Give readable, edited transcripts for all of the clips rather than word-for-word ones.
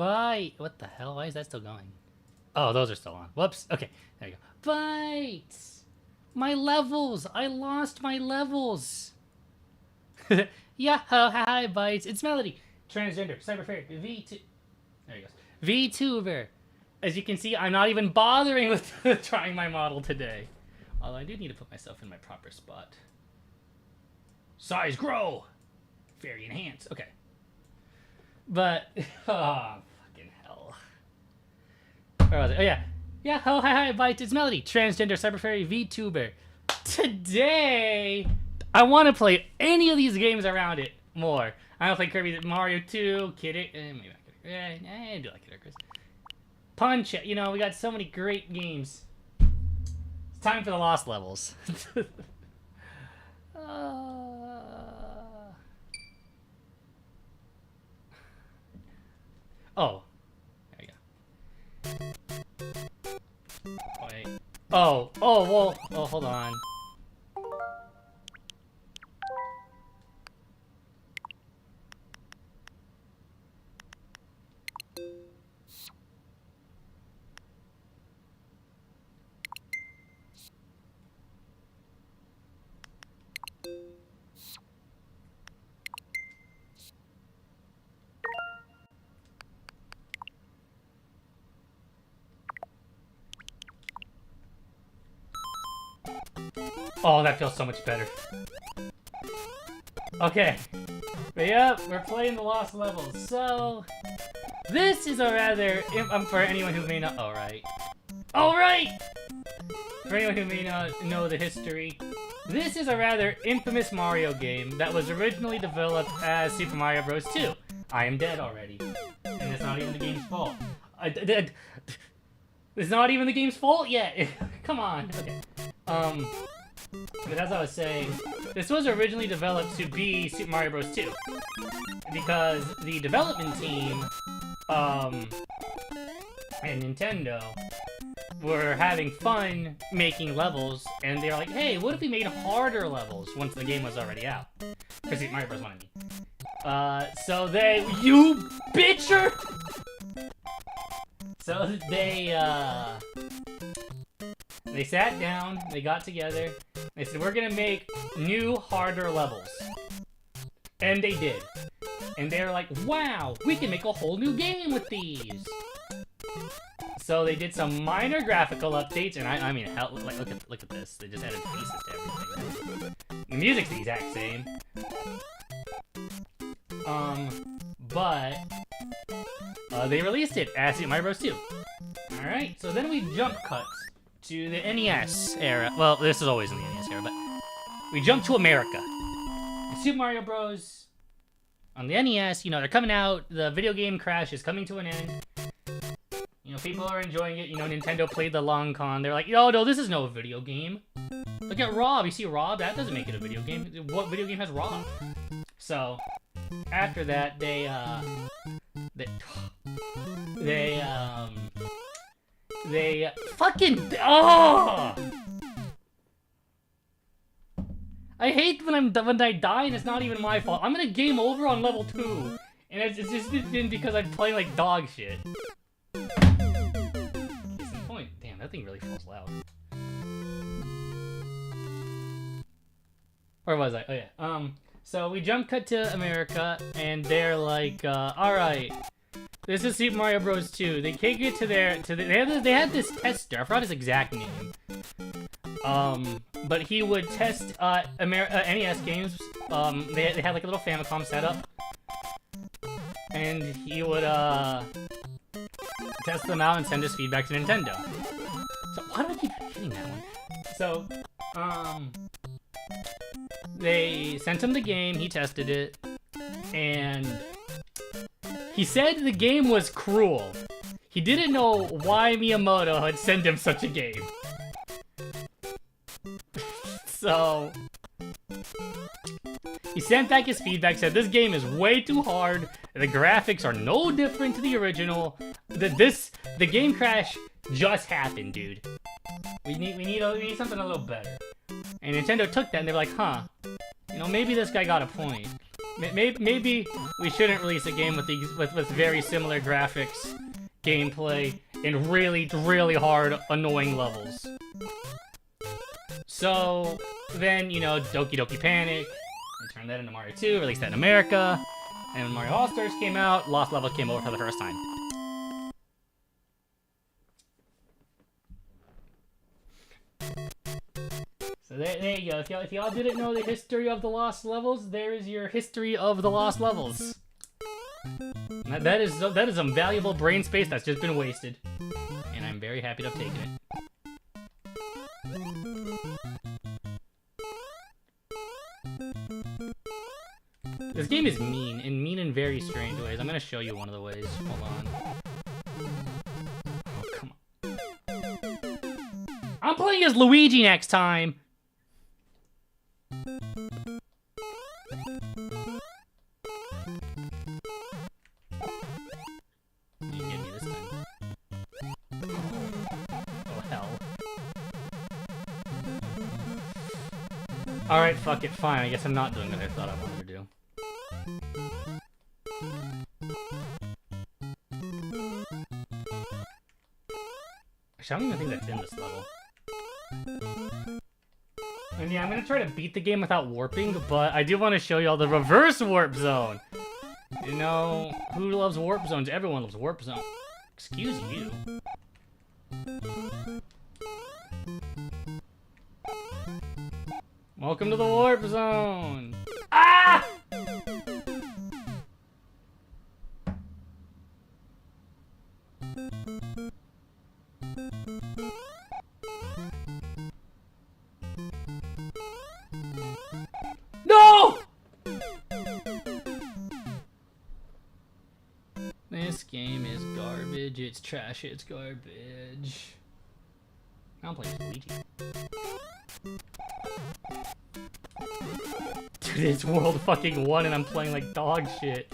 Bye. What the hell? Why is that still going? Oh, those are still on. Whoops. Okay, there you go. Bytes! My levels! I lost my levels! Yahoo! Hi, Bytes. It's Melody. Transgender. Cyber Fairy. V2. There he goes. VTuber. As you can see, I'm not even bothering with trying my model today. Although I do need to put myself in my proper spot. Size grow! Fairy enhance. Okay. But, oh, fucking hell. Where was it? Oh, yeah. Yeah, hi, Bytes, it's Melody, transgender cyber fairy VTuber. Today, I want to play any of these games around it more. I want to play Kirby, Mario 2, Kid Icarus, maybe not Kid Icarus. I do like Kid Icarus. Punch, you know, we got so many great games. It's time for the Lost Levels. Oh. There you go. Wait. Oh, well, hold on. Oh, that feels so much better. Okay. But yep, we're playing the Lost Levels. So, this is a rather... for anyone who may not... Alright. Alright! For anyone who may not know the history, this is a rather infamous Mario game that was originally developed as Super Mario Bros. 2. I am dead already. And it's not even the game's fault. It's not even the game's fault yet! Come on. Okay. But as I was saying, this was originally developed to be Super Mario Bros. 2. Because the development team, and Nintendo were having fun making levels, and they were like, hey, what if we made harder levels once the game was already out? Because Super Mario Bros. 1, I mean. So they... You bitcher! So they sat down, they got together, they said, we're gonna make new, harder levels. And they did. And they were like, wow, we can make a whole new game with these! So they did some minor graphical updates, and I mean, hell, like, look at this. They just added faces to everything. The music's the exact same. But they released it as Super Mario Bros. 2. Alright, so then we jump cut to the NES era. Well, this is always in the NES era, but we jump to America. And Super Mario Bros. On the NES, you know, they're coming out, the video game crash is coming to an end. You know, people are enjoying it, you know, Nintendo played the long con. They're like, no, this is no video game. Look at Rob, you see Rob? That doesn't make it a video game. What video game has Rob? So, after that, they fucking, oh! I hate when I die and it's not even my fault. I'm gonna game over on level 2, and it's just been because I'm playing like dog shit. Case in point, damn, that thing really feels loud. Where was I? Oh yeah. So we jump cut to America, and they're like, all right. This is Super Mario Bros. 2. They take it to they had this tester. I forgot his exact name. But he would test NES games. They had like a little Famicom setup, and he would test them out and send his feedback to Nintendo. So why do I keep hitting that one? So they sent him the game. He tested it, and he said the game was cruel. He didn't know why Miyamoto had sent him such a game. So he sent back his feedback, said this game is way too hard, the graphics are no different to the original, the game crash just happened, dude. We need something a little better. And Nintendo took that and they were like, huh, you know, maybe this guy got a point. Maybe we shouldn't release a game with very similar graphics, gameplay, and really, really hard, annoying levels. So then, you know, Doki Doki Panic, they turned that into Mario 2, released that in America, and when Mario All-Stars came out, Lost Level came over for the first time. So there you go. If y'all didn't know the history of the Lost Levels, there is your history of the Lost Levels. That is some valuable brain space that's just been wasted, and I'm very happy to have taken it. This game is mean in very strange ways. I'm gonna show you one of the ways. Hold on. Oh, come on. I'm playing as Luigi next time! You get me this time. Oh, hell. Alright, fuck it, fine. I guess I'm not doing what I thought I wanted to do. Actually, I don't even think that's in this level. And yeah, I'm gonna try to beat the game without warping, but I do want to show y'all the reverse warp zone! You know, who loves warp zones? Everyone loves warp zone. Excuse you. Welcome to the warp zone! Ah! No! This game is garbage. It's trash. It's garbage. I'm playing Luigi. Dude, it's World fucking 1 and I'm playing like dog shit.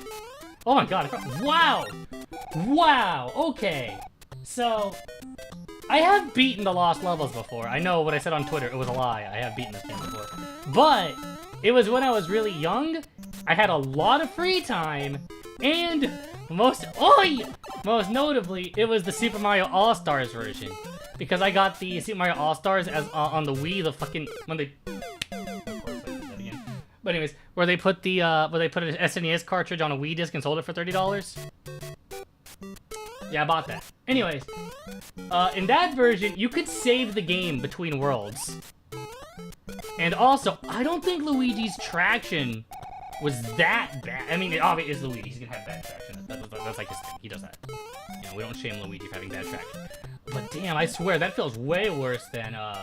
Oh my god. Wow! Wow! Okay. So, I have beaten the Lost Levels before. I know what I said on Twitter. It was a lie. I have beaten this game before. But, it was when I was really young. I had a lot of free time. And, most notably, it was the Super Mario All-Stars version. Because I got the Super Mario All-Stars as on the Wii, the fucking... when they... Of course I did that again. But anyways, where they put an SNES cartridge on a Wii disc and sold it for $30. Yeah, I bought that. Anyways, in that version, you could save the game between worlds. And also, I don't think Luigi's traction was that bad. I mean, it obviously is Luigi. He's gonna have bad traction. That's like his thing. He does that. You know, we don't shame Luigi for having bad traction. But damn, I swear, that feels way worse than the,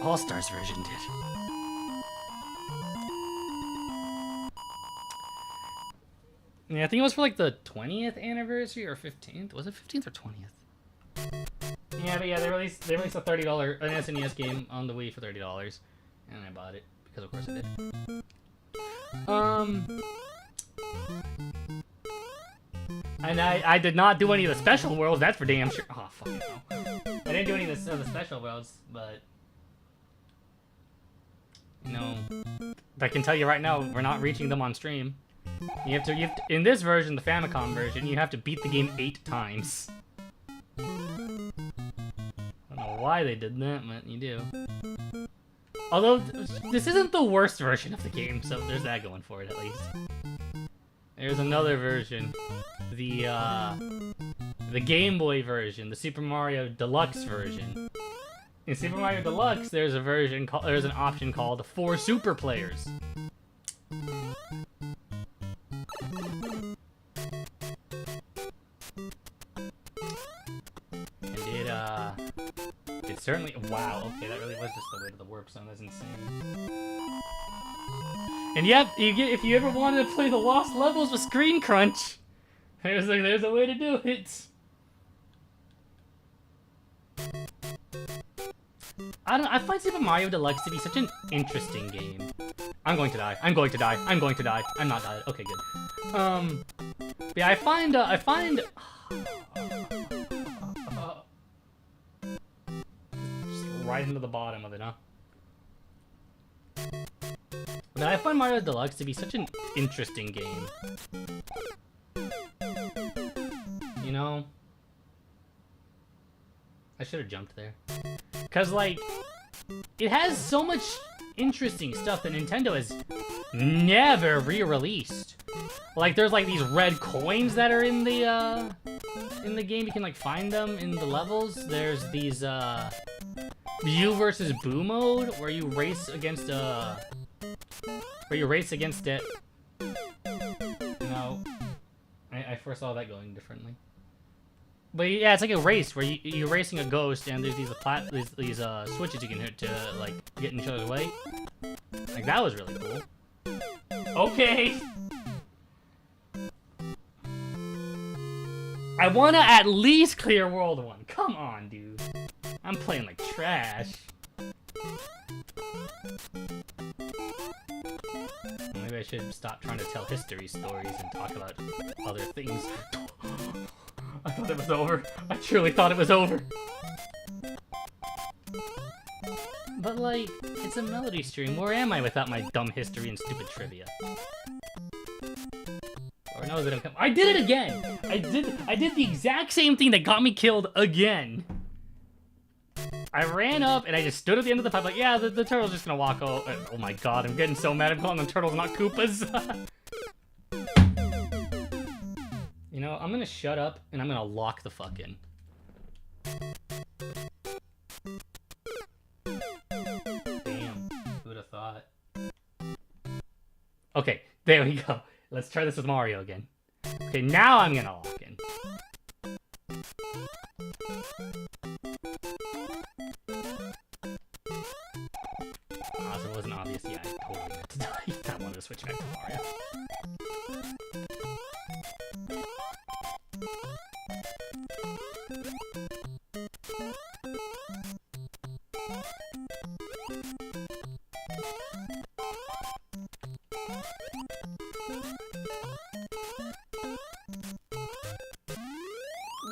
All-Stars version did. Yeah, I think it was for like the 20th anniversary or 15th. Was it 15th or 20th? Yeah, but yeah, they released a $30 an SNES game on the Wii for $30, and I bought it because of course I did. And I did not do any of the special worlds. That's for damn sure. Oh fucking no. I didn't do any of the special worlds, but you know, I can tell you right now, we're not reaching them on stream. You have to in this version, the Famicom version, you have to beat the game 8 times. I don't know why they did that, but you do. Although, this isn't the worst version of the game, so there's that going for it at least. There's another version. The Game Boy version, the Super Mario Deluxe version. In Super Mario Deluxe, there's an option called 4 Super Players. It certainly... Wow, okay, that really was just the way to the warp zone. That's insane. And yep, if you ever wanted to play the Lost Levels with Screen Crunch, there's a way to do it. I find Super Mario Deluxe to be such an interesting game. I'm going to die. I'm going to die. I'm going to die. I'm not died. Okay, good. Yeah, I find just right into the bottom of it, huh? But I find Mario Deluxe to be such an interesting game. You know? I should have jumped there. Cause like, it has so much interesting stuff that Nintendo has never re-released. Like there's like these red coins that are in the game. You can like find them in the levels. There's these you versus Boo mode where you race against it. You know, I foresaw that going differently. But yeah, it's like a race where you're racing a ghost, and there's these switches you can hit to like get in each other's way. Like that was really cool. Okay. I wanna at least clear World 1. Come on, dude. I'm playing like trash. Maybe I should stop trying to tell history stories and talk about other things. I thought it was over. I truly thought it was over. But like, it's a Melody stream. Where am I without my dumb history and stupid trivia? Or no, I did it again! I did the exact same thing that got me killed again. I ran up and I just stood at the end of the pipe like, yeah, the turtle's just gonna walk over. Oh my god, I'm getting so mad. I'm calling them turtles, not Koopas. You know, I'm gonna shut up and I'm gonna lock the fuck in. Damn, who would have thought? Okay, there we go. Let's try this with Mario again. Okay, now I'm gonna lock in. So it wasn't obvious. Yeah, I totally meant to die. I wanted to switch back to Mario.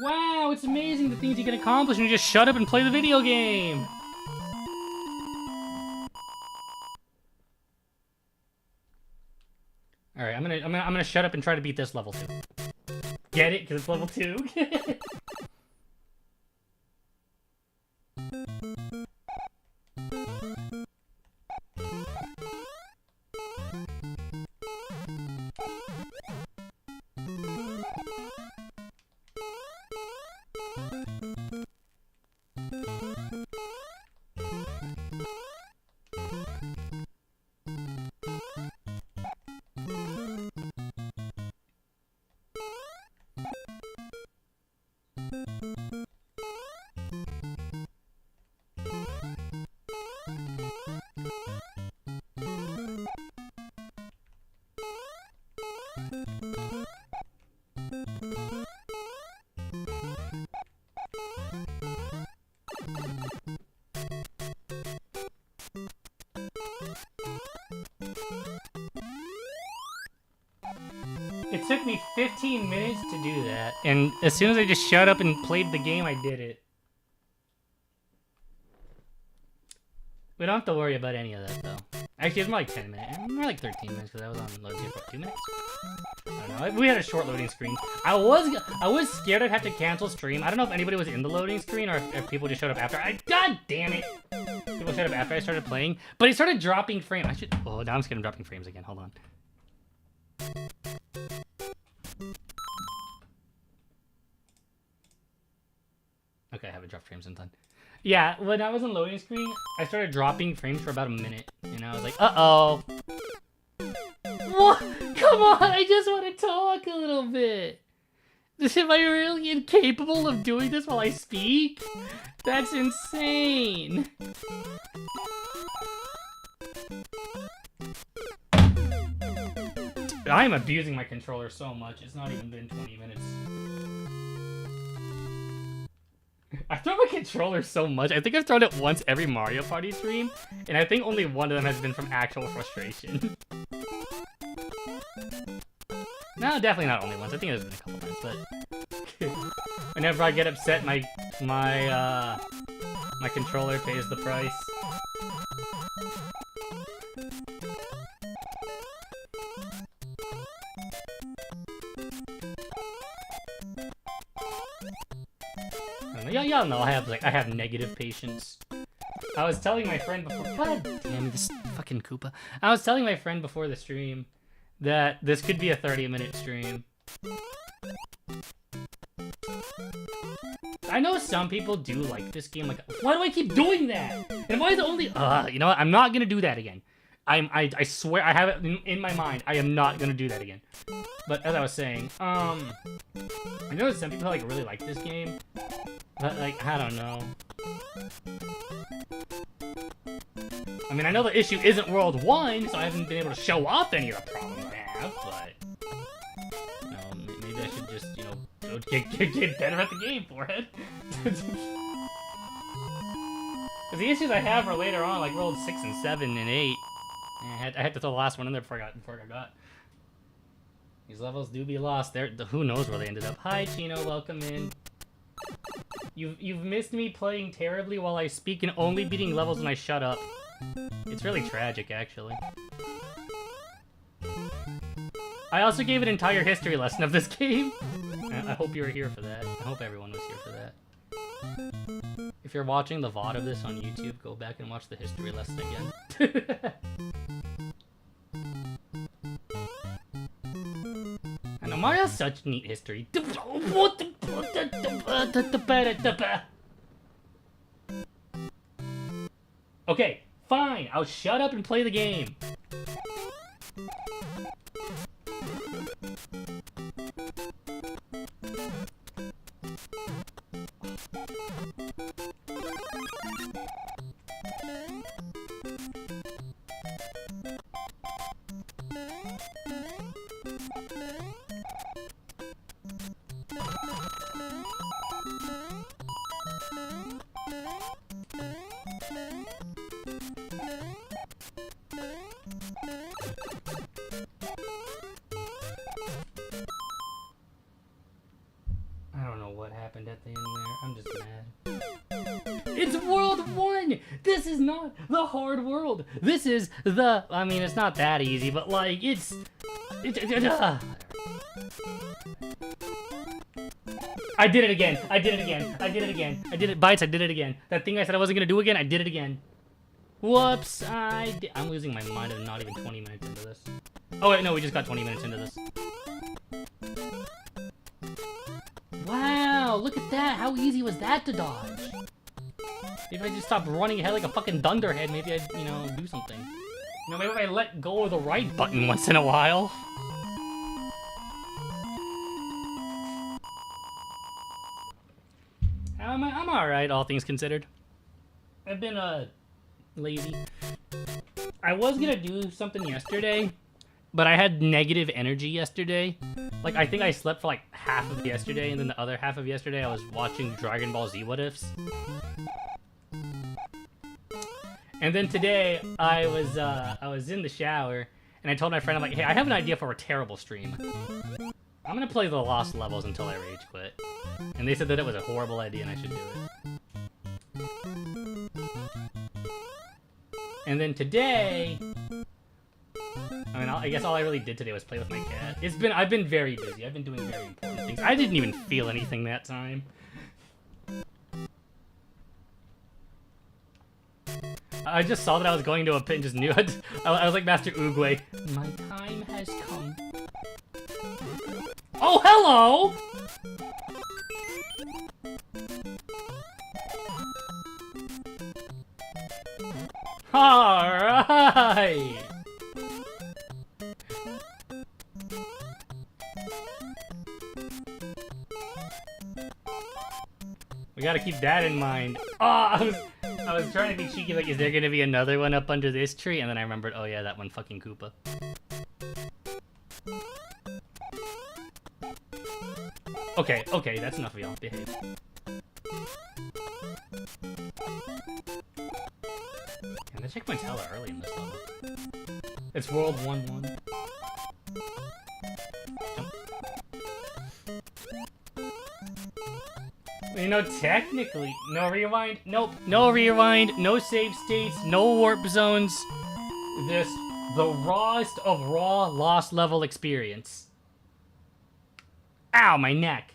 Wow, it's amazing the things you can accomplish when you just shut up and play the video game. All right, I'm gonna shut up and try to beat this level 2. Get it? Because it's level 2. It took me 15 minutes to do that, and as soon as I just shut up and played the game, I did it. We don't have to worry about any of that, though. Actually, it's more like 10 minutes. More like 13 minutes, because I was on load here for 2 minutes? I don't know. We had a short loading screen. I was scared I'd have to cancel stream. I don't know if anybody was in the loading screen, or if people just showed up after. God damn it! People showed up after I started playing, but it started dropping frames. Oh, now I'm scared of dropping frames again. Hold on. Okay, I haven't dropped frames in time. Yeah, when I was on loading screen, I started dropping frames for about a minute, and I was like, uh-oh. What? Come on, I just want to talk a little bit. Am I really incapable of doing this while I speak? That's insane. I'm abusing my controller so much, it's not even been 20 minutes. I throw my controller so much. I think I've thrown it once every Mario Party stream, and I think only one of them has been from actual frustration. No, definitely not only once. I think there's been a couple times, but whenever I get upset, my controller pays the price. y'all know I have negative patience. I was telling my friend before. God damn this fucking Koopa. I was telling my friend before the stream that this could be a 30-minute stream. I know some people do like this game. Like, why do I keep doing that? And why is it only? You know what? I'm not gonna do that again. I swear I have it in my mind. I am not gonna do that again. But as I was saying, I know some people like really like this game, but like I don't know. I mean, I know the issue isn't World 1, so I haven't been able to show off any of the problems I have, but you know, maybe I should just, you know, get better at the game, forehead. Because the issues I have are later on, like World 6 and 7 and 8. I had to throw the last one in there before I got. These levels do be lost. Who knows where they ended up. Hi, Chino, welcome in. You've missed me playing terribly while I speak and only beating levels when I shut up. It's really tragic, actually. I also gave an entire history lesson of this game. I hope you were here for that. I hope everyone was here for that. If you're watching the VOD of this on YouTube, go back and watch the history lesson again. I know Mario has such neat history. Okay, fine. I'll shut up and play the game. I don't know what happened at the end there. I'm just mad. It's World 1! This is not the hard world. This is the... I mean, it's not that easy, but like, it's... I did it again. I did it again. I did it again. I did it. Bytes, I did it again. That thing I said I wasn't gonna do again, I did it again. Whoops, I'm losing my mind and not even 20 minutes into this. Oh wait, no, we just got 20 minutes into this. Wow, look at that. How easy was that to dodge? If I just stopped running ahead like a fucking dunderhead, maybe I'd, you know, do something. You know, maybe if I let go of the right button once in a while. I'm alright, all things considered. I've been, lazy. I was gonna do something yesterday, but I had negative energy yesterday. Like, I think I slept for like half of yesterday, and then the other half of yesterday I was watching Dragon Ball Z What Ifs. And then today, I was in the shower, and I told my friend, I'm like, hey, I have an idea for a terrible stream. I'm gonna play the lost levels until I rage quit. And they said that it was a horrible idea and I should do it. And then today... I mean, I guess all I really did today was play with my cat. I've been very busy. I've been doing very important things. I didn't even feel anything that time. I just saw that I was going to a pit and just knew it. I was like Master Oogway. My time has come. Oh, hello! Alright! We gotta keep that in mind. Oh, I was trying to be cheeky, like, is there gonna be another one up under this tree? And then I remembered, oh yeah, that one fucking Koopa. Okay, okay, that's enough of y'all. Behave. Man, the checkpoint's hella early in this level. It's World 1-1. You know, technically, no rewind. Nope, no rewind, no save states, no warp zones. The rawest of raw lost level experience. Ow, my neck.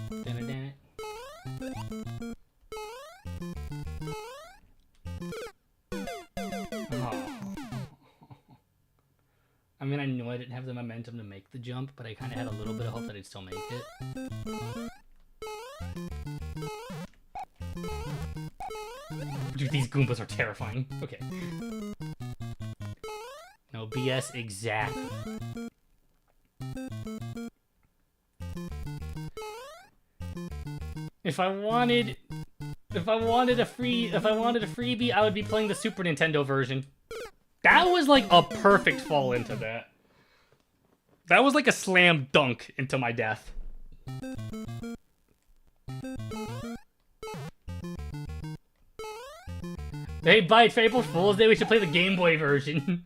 Damn it. I mean, I knew I didn't have the momentum to make the jump, but I kind of had a little bit of hope that I'd still make it. Dude, these Goombas are terrifying. Okay. No BS, exactly. If I wanted a freebie, I would be playing the Super Nintendo version. That was like a perfect fall into that. That was like a slam dunk into my death. Hey, Bytes, for April Fool's Day, we should play the Game Boy version.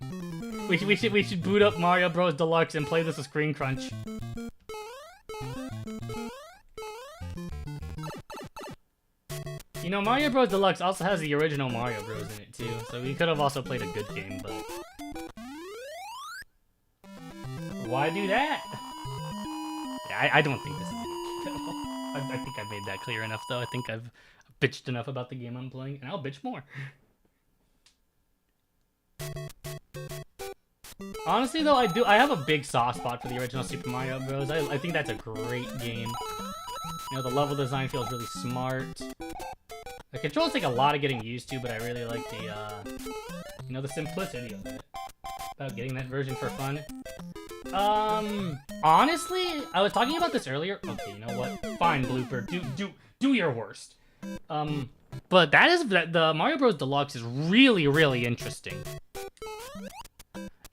we should boot up Mario Bros. Deluxe and play this with Screen Crunch. You know, Mario Bros. Deluxe also has the original Mario Bros. In it, too, so we could have also played a good game, but... Why do that? Yeah, I don't think this is I think I've made that clear enough, though. I think I've bitched enough about the game I'm playing, and I'll bitch more. Honestly, though, I have a big soft spot for the original Super Mario Bros. I think that's a great game. You know, the level design feels really smart. The controls take a lot of getting used to, but I really like the, you know, the simplicity of it. About getting that version for fun. Honestly, I was talking about this earlier. Okay, you know what? Fine, Blooper. Do your worst. But the Mario Bros. Deluxe is really, really interesting.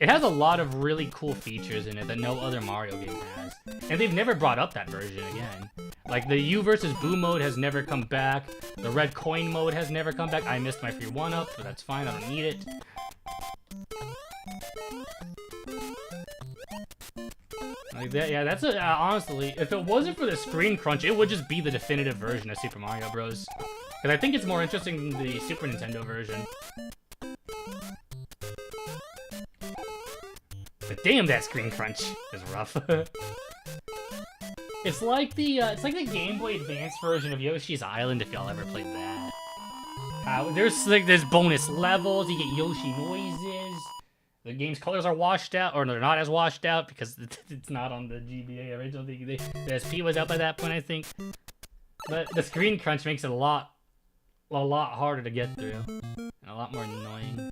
It has a lot of really cool features in it that no other Mario game has. And they've never brought up that version again. Like, the U versus Boo mode has never come back. The red coin mode has never come back. I missed my free 1-up, but that's fine. I don't need it. Like that, yeah, that's honestly, if it wasn't for the Screen Crunch, it would just be the definitive version of Super Mario Bros. Because I think it's more interesting than the Super Nintendo version. But damn, that Screen Crunch is rough. It's like the Game Boy Advance version of Yoshi's Island, if y'all ever played that. There's bonus levels, you get Yoshi noises. The game's colors are washed out, or they're not as washed out because it's not on the GBA original. The SP was out by that point, I think. But the Screen Crunch makes it a lot harder to get through, and a lot more annoying.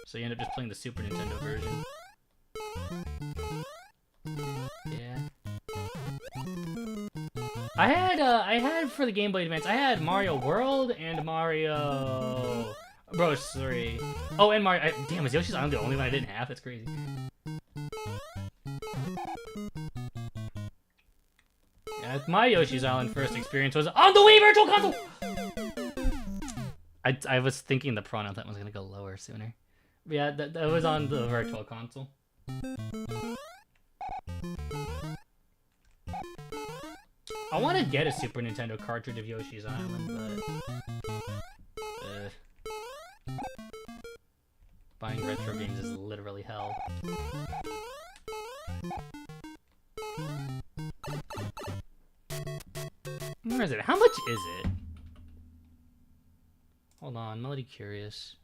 So you end up just playing the Super Nintendo version. Yeah. I had for the Game Boy Advance, I had Mario World and Mario Bros. 3. Oh, and Mario. Damn, is Yoshi's Island the only one I didn't have? That's crazy. Yeah, my Yoshi's Island first experience was on the Wii Virtual Console! I was thinking the pronoun that was gonna go lower sooner. But yeah, that was on the Virtual Console. I want to get a Super Nintendo cartridge of Yoshi's Island, but... buying retro games is literally hell. Where is it? How much is it? Hold on, Melody curious.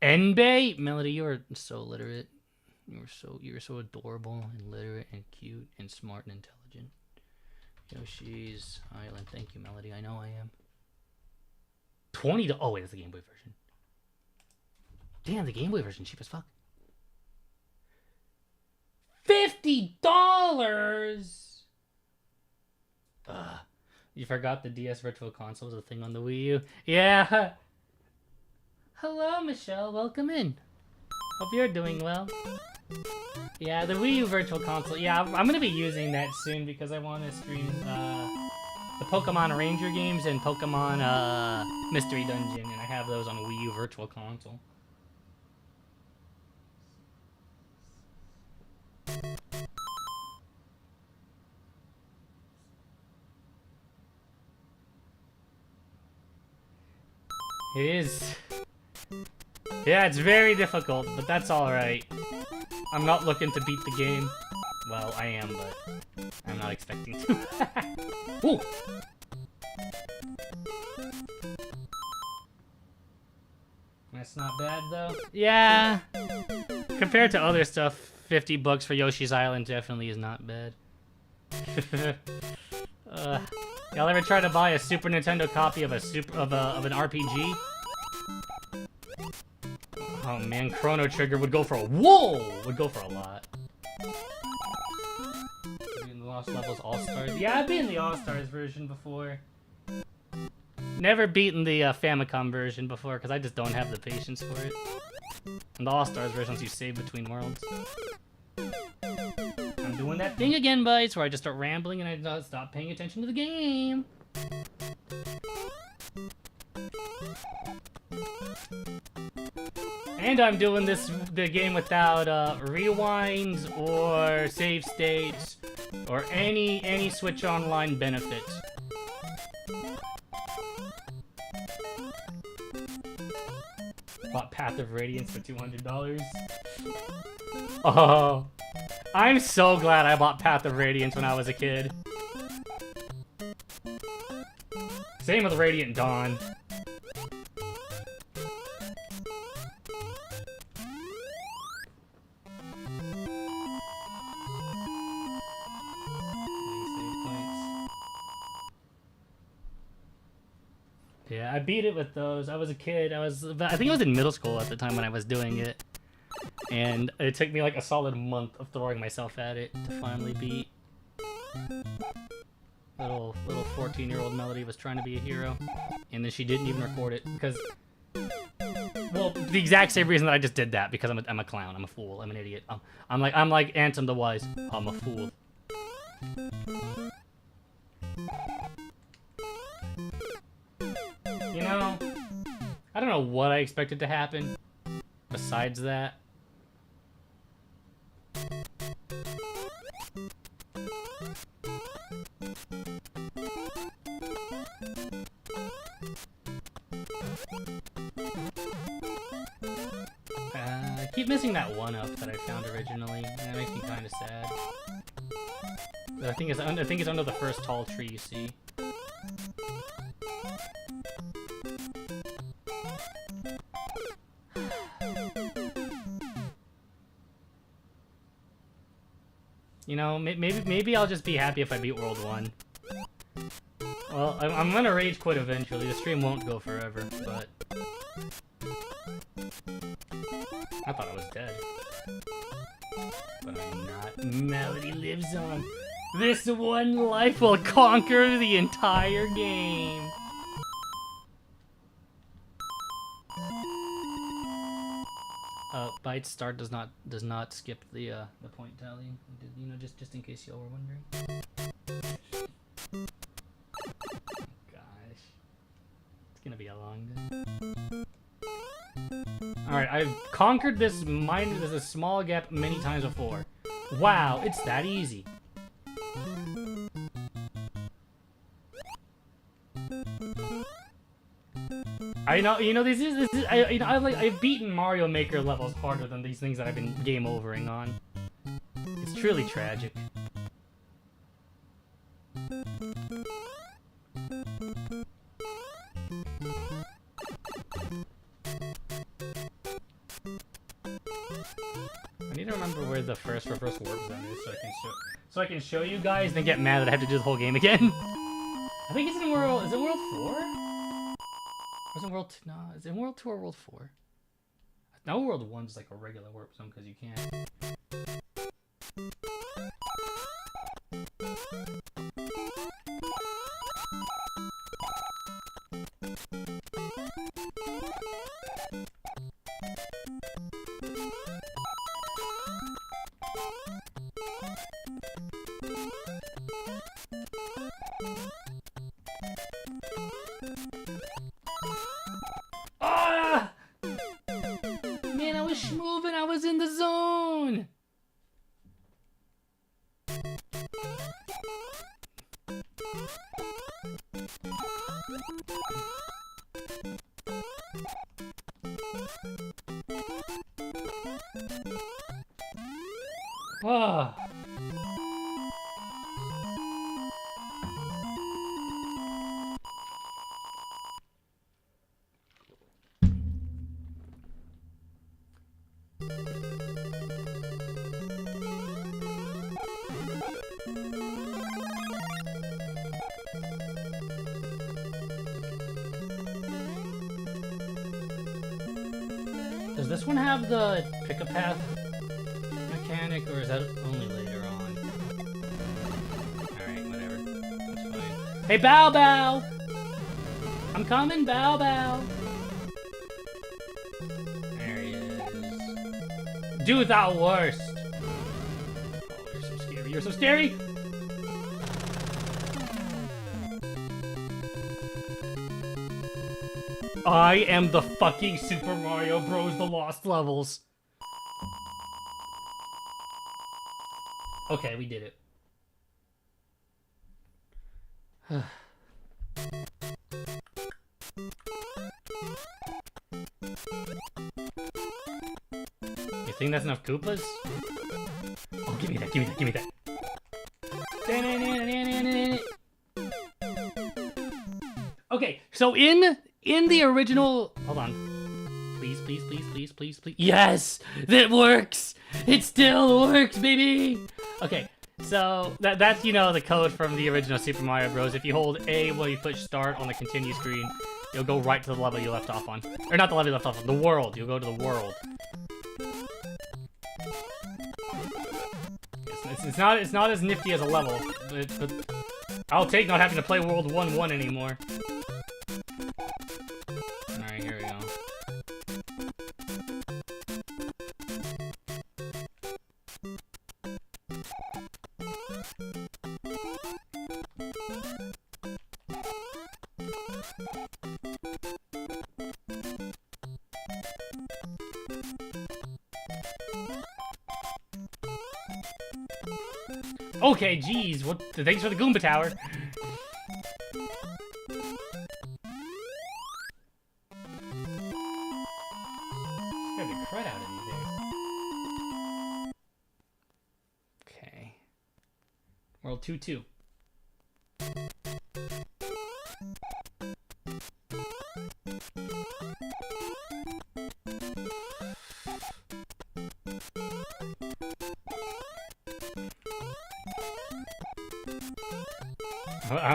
Enbei? Melody, you are so literate. You were so adorable and literate and cute and smart and intelligent. Yoshi's Island. Thank you, Melody. I know I am. $20. Oh wait, that's the Game Boy version. Damn, the Game Boy version cheap as fuck. $50. You forgot the DS Virtual Console was a thing on the Wii U. Yeah. Hello, Michelle. Welcome in. Hope you're doing well. Yeah, the Wii U Virtual Console. Yeah, I'm gonna be using that soon because I want to stream the Pokemon Ranger games and Pokemon Mystery Dungeon, and I have those on Wii U Virtual Console. It is. Yeah, it's very difficult, but that's alright. I'm not looking to beat the game. Well, I am, but I'm not expecting to. Ooh! That's not bad, though. Yeah! Compared to other stuff, 50 bucks for Yoshi's Island definitely is not bad. Y'all ever try to buy a Super Nintendo copy of an RPG? Oh man, Chrono Trigger would go for a would go for a lot. In the Lost Levels All-Stars. Yeah, I've been in the All-Stars version before. Never beaten the Famicom version before because I just don't have the patience for it. And the All-Stars version lets you save between worlds. I'm doing that thing again, Bytes, where I just start rambling and I stop paying attention to the game. And I'm doing the game without rewinds or save states or any Switch Online benefit. Bought Path of Radiance for $200. Oh, I'm so glad I bought Path of Radiance when I was a kid. Same with Radiant Dawn. Yeah, I beat it with those. I was a kid. I think I was in middle school at the time when I was doing it. And it took me like a solid month of throwing myself at it to finally beat. Little 14-year-old Melody was trying to be a hero. And then she didn't even record it because... Well, the exact same reason that I just did that, because I'm a clown. I'm a fool. I'm an idiot. I'm like Ansem the Wise. I'm a fool. You know, I don't know what I expected to happen besides that. I keep missing that one-up that I found originally. That makes me kind of sad. But I think it's under the first tall tree you see. You know, maybe I'll just be happy if I beat World 1. Well, I'm gonna rage quit eventually. The stream won't go forever, but... I thought I was dead. But I'm not. Melody lives on. This one life will conquer the entire game. Bytes start does not skip the point tally. You know, just in case y'all were wondering. Gosh, it's gonna be a long day. All right, I've conquered this there's a small gap many times before. Wow, it's that easy. I know, you know, I've beaten Mario Maker levels harder than these things that I've been game overing on. It's truly tragic. I need to remember where the first reverse warp zone is so I can show you guys, then get mad that I have to do the whole game again. I think it's in World... Is it World 4? Or is it World 2? No, is it in World 2 or World 4? No, World 1's like a regular warp zone because you can't. Ah! Man, I was moving. I was in the zone. Ah. Does this one have the pick-a-path mechanic, or is that only later on? Alright, whatever. That's fine. Hey, Bow Bow! I'm coming, Bow Bow! There he is. Do thou worst! Oh, you're so scary. You're so scary! I am the fucking Super Mario Bros. The Lost Levels. Okay, we did it. You think that's enough Koopas? Oh, give me that, give me that, give me that. Okay, so in the original... Hold on. Please, please, please, please, please, please. Yes! That works! It still works, baby! Okay, so that's, you know, the code from the original Super Mario Bros. If you hold A while you push start on the continue screen, you'll go right to the level you left off on. Or not the level you left off on, the world. You'll go to the world. It's not as nifty as a level, but I'll take not having to play World 1-1 anymore. Alright, here we go. Okay, geez, what? Thanks for the Goomba Tower. Just got the crud out of me there. Okay. World 2-2.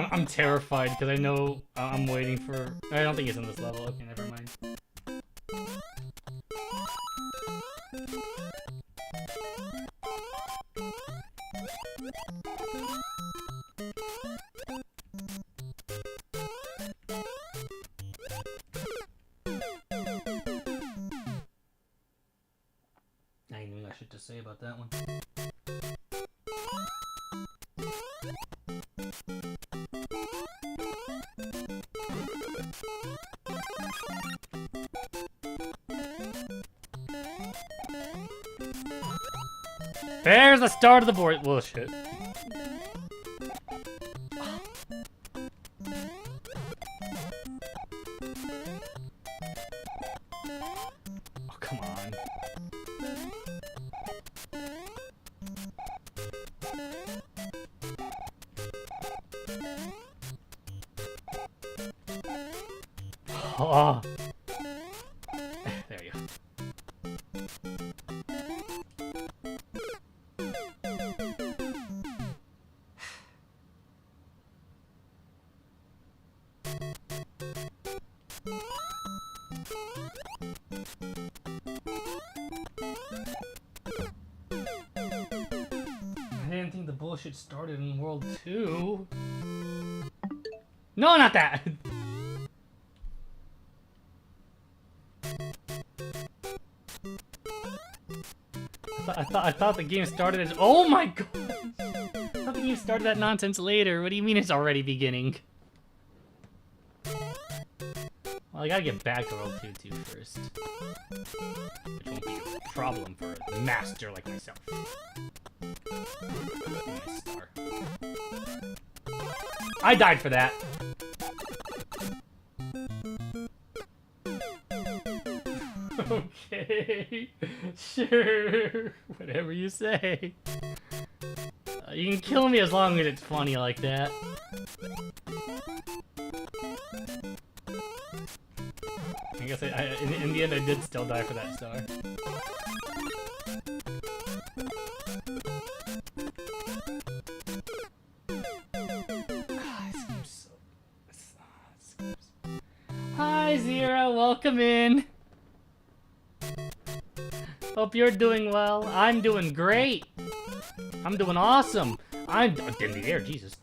I'm terrified because I know I'm waiting for... I don't think it's in this level. Okay, never mind. I ain't even got shit to say about that one. There's the start of the board. Well, shit. Oh, come on. Oh. There you go. I didn't think the bullshit started in World 2. No, not that! I thought the game started as... Oh my god! I thought the game started that nonsense later. What do you mean it's already beginning? Well, I gotta get back to World 2-2 first. Which won't be a problem for a master like myself. Nice star. I died for that. Okay, sure, whatever you say. You can kill me as long as it's funny like that. I guess in the end I did still die for that star. Hi Zero, welcome in. Hope you're doing well. I'm doing great. I'm doing awesome. I'm in the air, Jesus.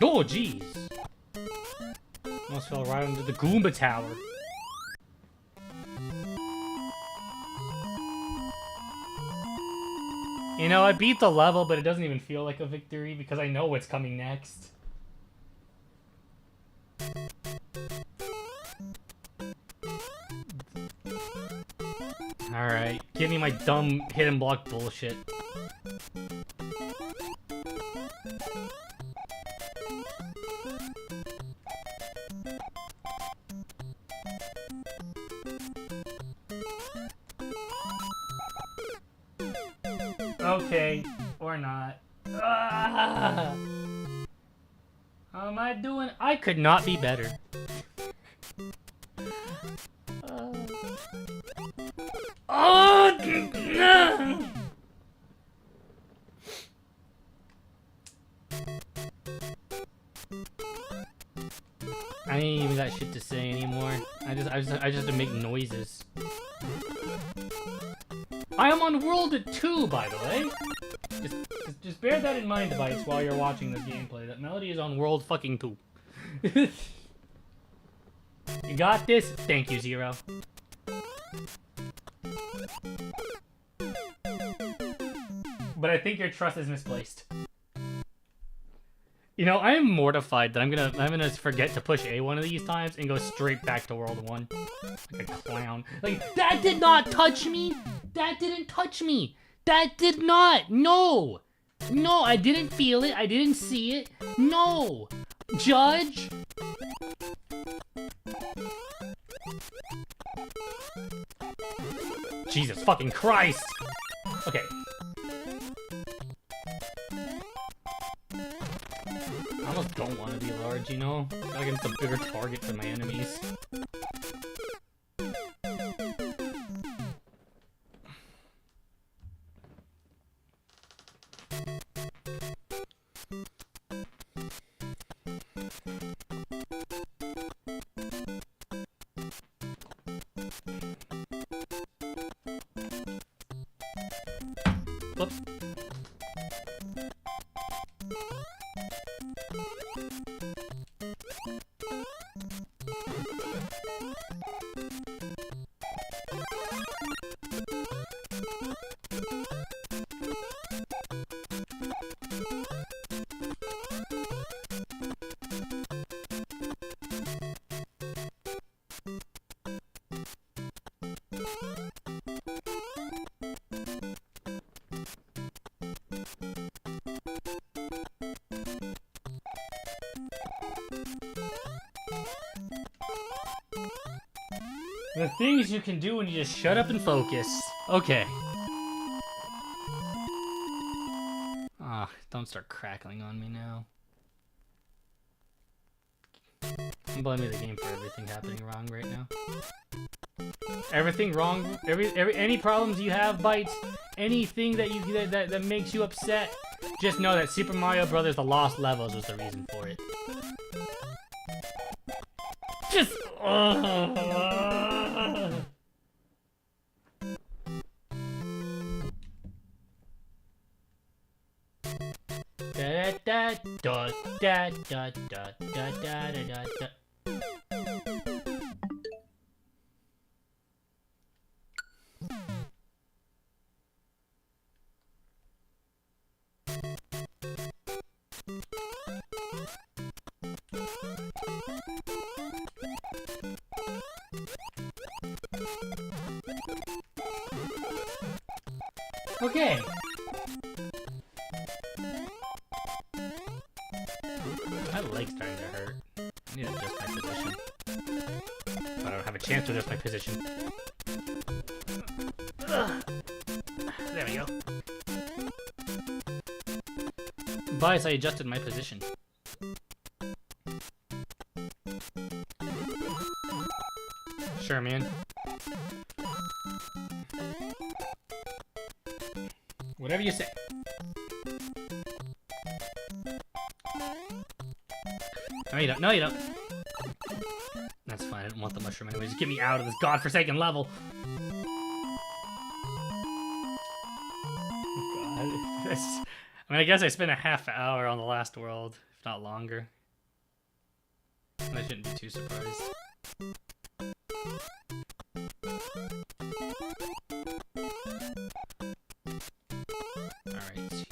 Oh, jeez. Almost fell right into the Goomba Tower. You know, I beat the level, but it doesn't even feel like a victory because I know what's coming next. Alright, give me my dumb hidden block bullshit. Okay, or not. Ah! How am I doing? I could not be better. Oh! I ain't even got shit to say anymore. I just have to make noises. I am on World 2, by the way. Just bear that in mind, Bytes, while you're watching this gameplay. That Melody is on World fucking 2. You got this? Thank you, Zero. But I think your trust is misplaced. You know, I am mortified that I'm gonna forget to push A one of these times and go straight back to World 1. Like a clown. Like, that did not touch me! That didn't touch me! That did not! No! No, I didn't feel it. I didn't see it. No! Judge? Jesus fucking Christ! Okay. I almost don't want to be large, you know? I feel like I'm just a bigger target for my enemies. Whoops. The things you can do when you just shut up and focus. Okay. Ah, don't start crackling on me now. I'm blaming the game for everything happening wrong right now. Everything wrong, any problems you have, Bytes, anything that that makes you upset, just know that Super Mario Brothers: The Lost Levels was the reason for it. Just okay. My leg's starting to hurt. I need to adjust my position. But I don't have a chance to adjust my position. Ugh. There we go. Bytes, I adjusted my position. Sure, man. Whatever you say. No, you don't. No, you don't. That's fine. I don't want the mushroom anyway. Just get me out of this godforsaken level. Oh, God. I mean, I guess I spent a half hour on the last world, if not longer. I shouldn't be too surprised. Alright.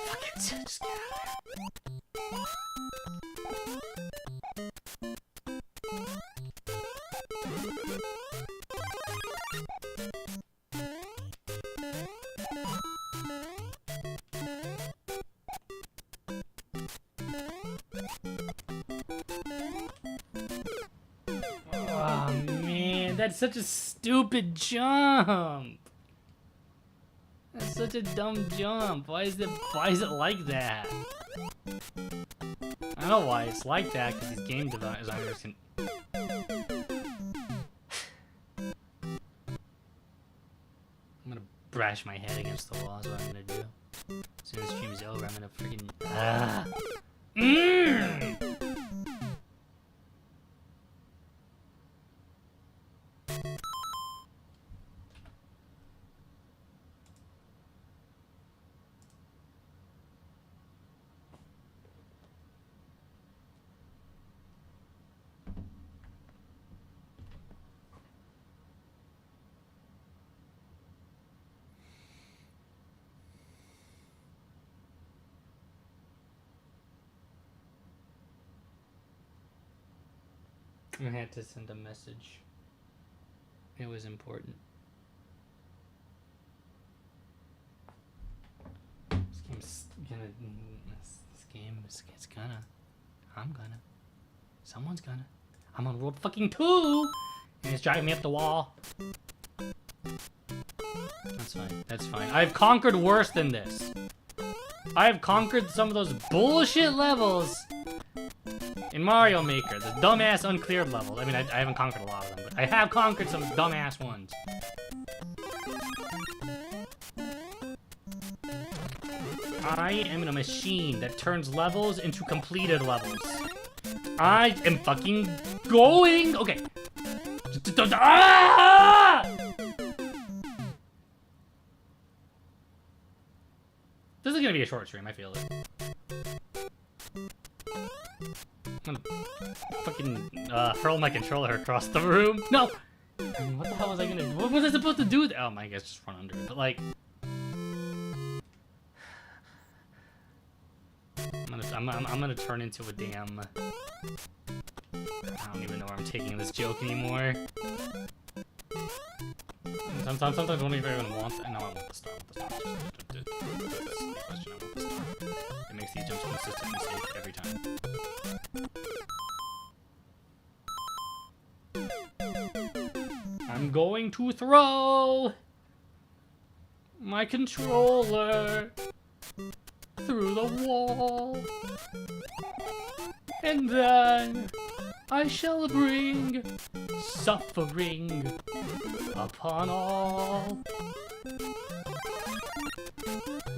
Fuck it, just get out of there. Oh man, that's such a stupid jump. That's such a dumb jump. Why is it like that? I don't know why it's like that, because these game designers can... I'm gonna bash my head against the wall is what I'm gonna do. As soon as the stream's over, I'm gonna freaking... I had to send a message. It was important. This game's gonna... Someone's gonna. I'm on World fucking 2! And it's driving me up the wall. That's fine. That's fine. I've conquered worse than this. I've conquered some of those bullshit levels in Mario Maker, the dumbass uncleared levels. I mean, I haven't conquered a lot of them, but I have conquered some dumbass ones. I am in a machine that turns levels into completed levels. I am fucking going... Okay. Ah! This is gonna be a short stream, I feel it. I'm gonna fucking hurl my controller across the room. No! I mean, what the hell was I gonna do? What was I supposed to do? Oh my god, just run under it. But like... I'm gonna turn into a damn... I don't even know where I'm taking this joke anymore. Sometimes I don't even want... No, I want the star. That's the question. I want the star. It makes these jumps consistently safe every time. I'm I'm going to throw my controller through the wall. And then I shall bring suffering upon all.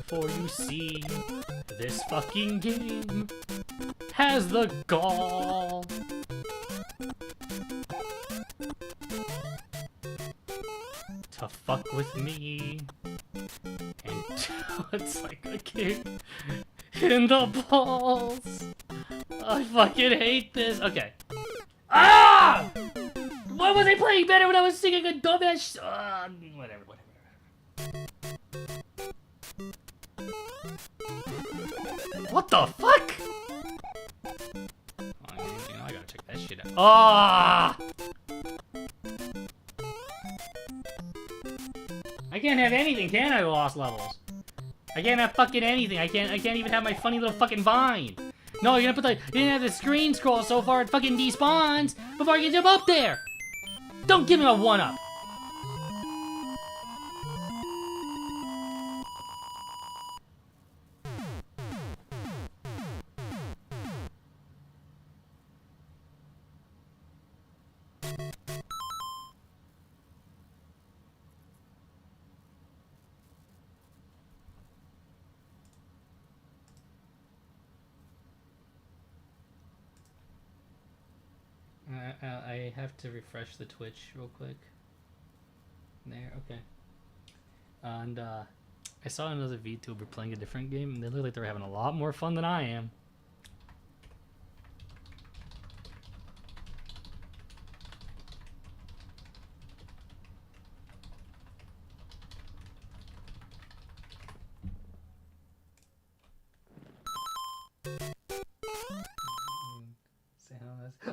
For you see, this fucking game has the gall to fuck with me. And it's like a kick in the balls. I fucking hate this. Okay. Ah! Why was I playing better when I was singing a dumbass whatever. What the fuck? Oh, you know, I gotta check that shit out. Ah! I can't have anything, can I, Lost Levels? I can't have fucking anything. I can't even have my funny little fucking vine. No, you're gonna you didn't have the screen scroll so far it fucking despawns before I can jump up there. Don't give me a 1-up. I have to refresh the Twitch real quick. There, okay. And I saw another VTuber playing a different game, and they look like they're having a lot more fun than I am.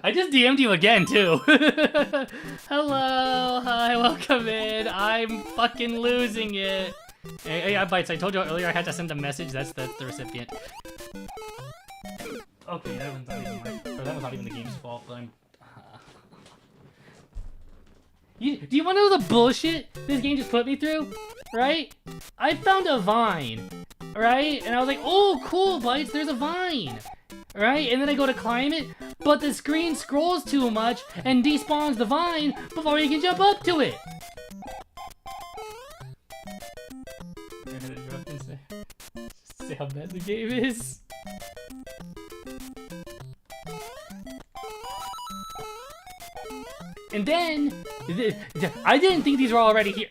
I just DM'd you again, too. Hello, hi, welcome in. I'm fucking losing it. Hey, Bytes, I told you earlier I had to send a message. That's the recipient. Okay, that one's not even that was not even the game's fault, but I'm... do you want to know the bullshit this game just put me through? Right? I found a vine, right? And I was like, oh, cool, Bytes, there's a vine. Right? And then I go to climb it, but the screen scrolls too much and despawns the vine before you can jump up to it. Say how bad the game is. And then, I didn't think these were already here.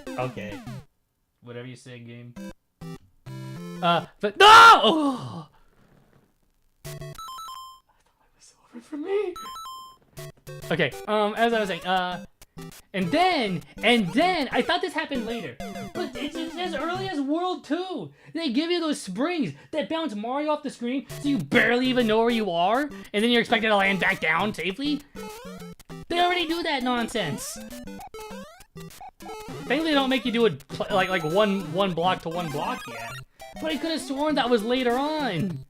Okay. Whatever you say, game. But no! Oh! For me. Okay, as I was saying, and then, I thought this happened later, but it's as early as World 2. They give you those springs that bounce Mario off the screen, so you barely even know where you are, and then you're expected to land back down safely. They already do that nonsense. Thankfully, they don't make you do it like one block to one block yet. But I could have sworn that was later on.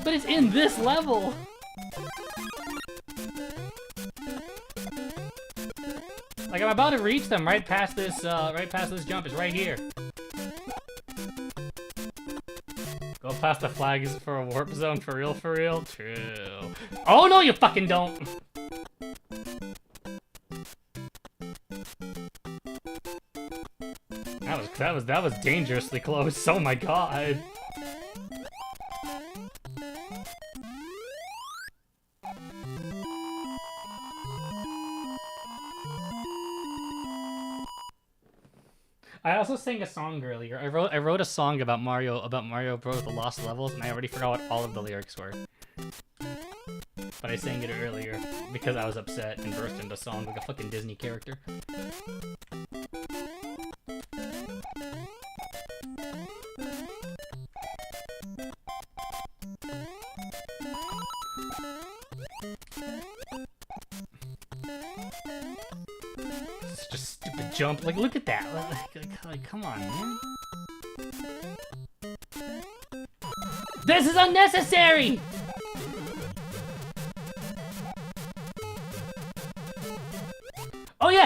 But it's in this level. Like, I'm about to reach them right past this jump. It's right here. Go past the flags for a warp zone, for real, for real? True. Oh, no, you fucking don't! That was dangerously close. Oh my god. I also sang a song earlier. I wrote a song about Mario Bros. The Lost Levels, and I already forgot what all of the lyrics were. But I sang it earlier because I was upset and burst into song like a fucking Disney character. Such a stupid jump. Like, look at that. Like, come on, man. This is unnecessary!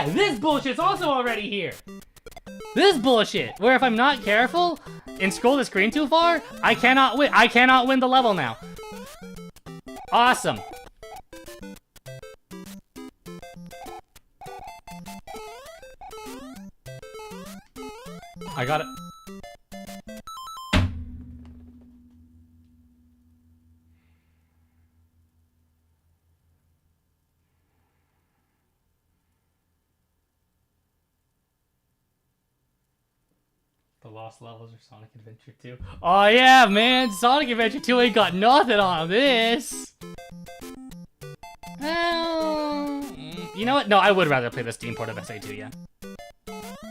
yeah, this bullshit's also already here. This bullshit, where if I'm not careful and scroll the screen too far, I cannot win. I cannot win the level now. Awesome. I got it. The Lost Levels or Sonic Adventure 2. Oh yeah, man, Sonic Adventure 2 ain't got nothing on this. Well, you know what? No, I would rather play the Steam port of SA2, yeah.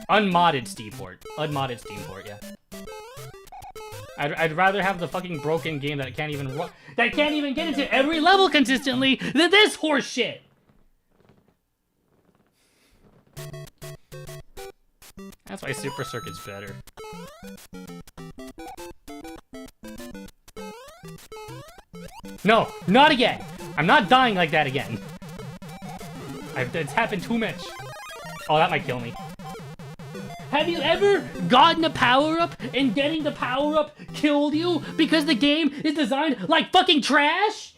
Unmodded Steam port. Unmodded Steam port, yeah. I'd rather have the fucking broken game that can't even get into every level consistently than this horse shit. That's why Super Circuit's better. No, not again. I'm not dying like that again. It's happened too much. Oh, that might kill me. Have you ever gotten a power-up and getting the power-up killed you because the game is designed like fucking trash?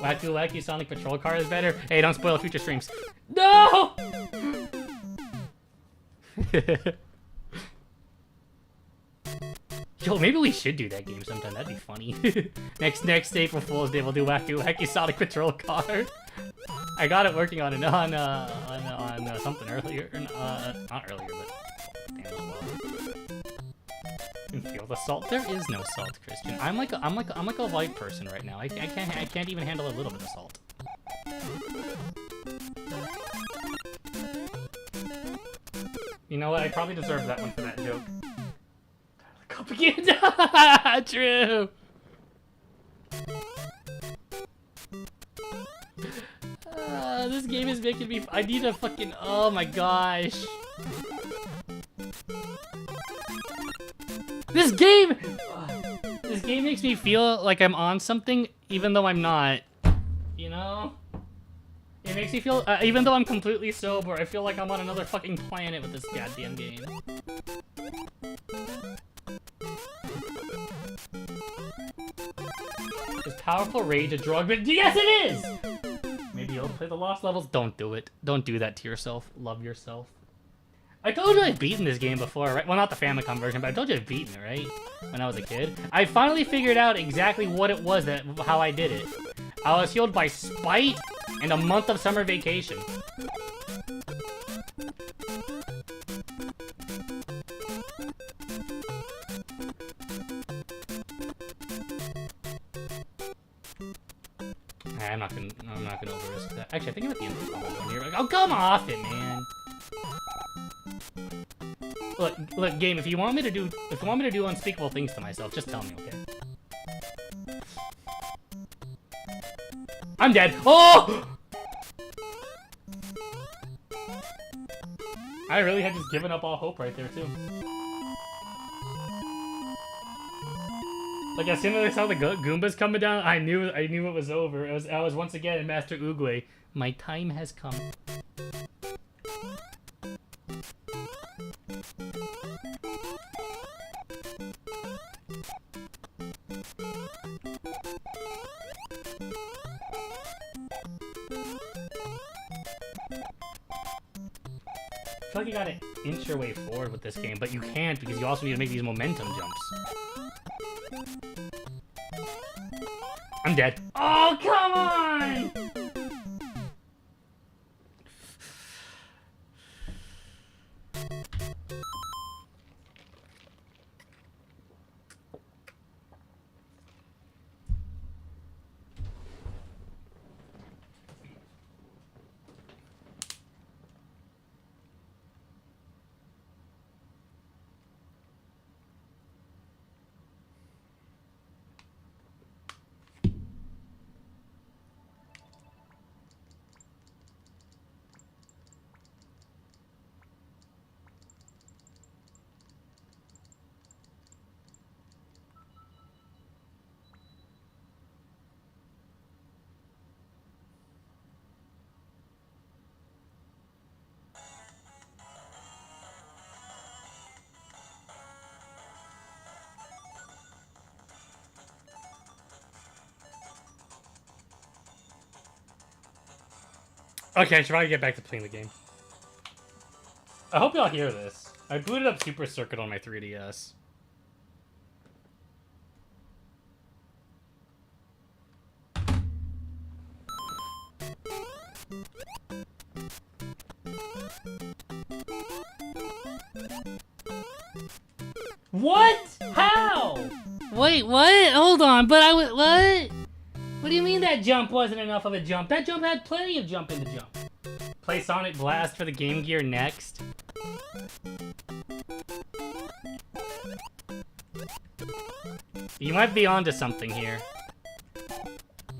Wacky Sonic Patrol Car is better. Hey, don't spoil future streams. No! Yo, maybe we should do that game sometime. That'd be funny. next April Fool's Day, we'll do Wacky Sonic Patrol Car. I got it working on it on something earlier. Not earlier, but damn well. And feel the salt. There is no salt, Christian. I'm like a light person right now. I can't even handle a little bit of salt. You know what? I probably deserve that one for that joke. Cup again. True. This game is making me. I need a fucking. Oh my gosh. This game makes me feel like I'm on something, even though I'm not. You know? It makes me feel, even though I'm completely sober, I feel like I'm on another fucking planet with this goddamn game. Is powerful rage a drug? But yes, it is! Maybe you'll play the Lost Levels? Don't do it. Don't do that to yourself. Love yourself. I told you I've beaten this game before, right? Well, not the Famicom version, but I told you I've beaten it, right? When I was a kid. I finally figured out exactly what it was, how I did it. I was healed by spite and a month of summer vacation. I'm not gonna over-risk that. Actually, I think I'm at the end of the one here. Oh, come off it, man. Look, game. If you want me to do unspeakable things to myself, just tell me, okay? I'm dead. Oh! I really had just given up all hope right there too. Like, as soon as I saw the Goombas coming down, I knew it was over. I was once again in Master Oogway. My time has come. I feel like you gotta inch your way forward with this game, but you can't because you also need to make these momentum jumps. I'm dead. Oh, come on! Okay, I should probably get back to playing the game. I hope y'all hear this. I booted up Super Circuit on my 3DS. What? How? Wait, what? Hold on, but I was... What? What do you mean that jump wasn't enough of a jump? That jump had plenty of jump in the jump. Play Sonic Blast for the Game Gear next. You might be onto something here.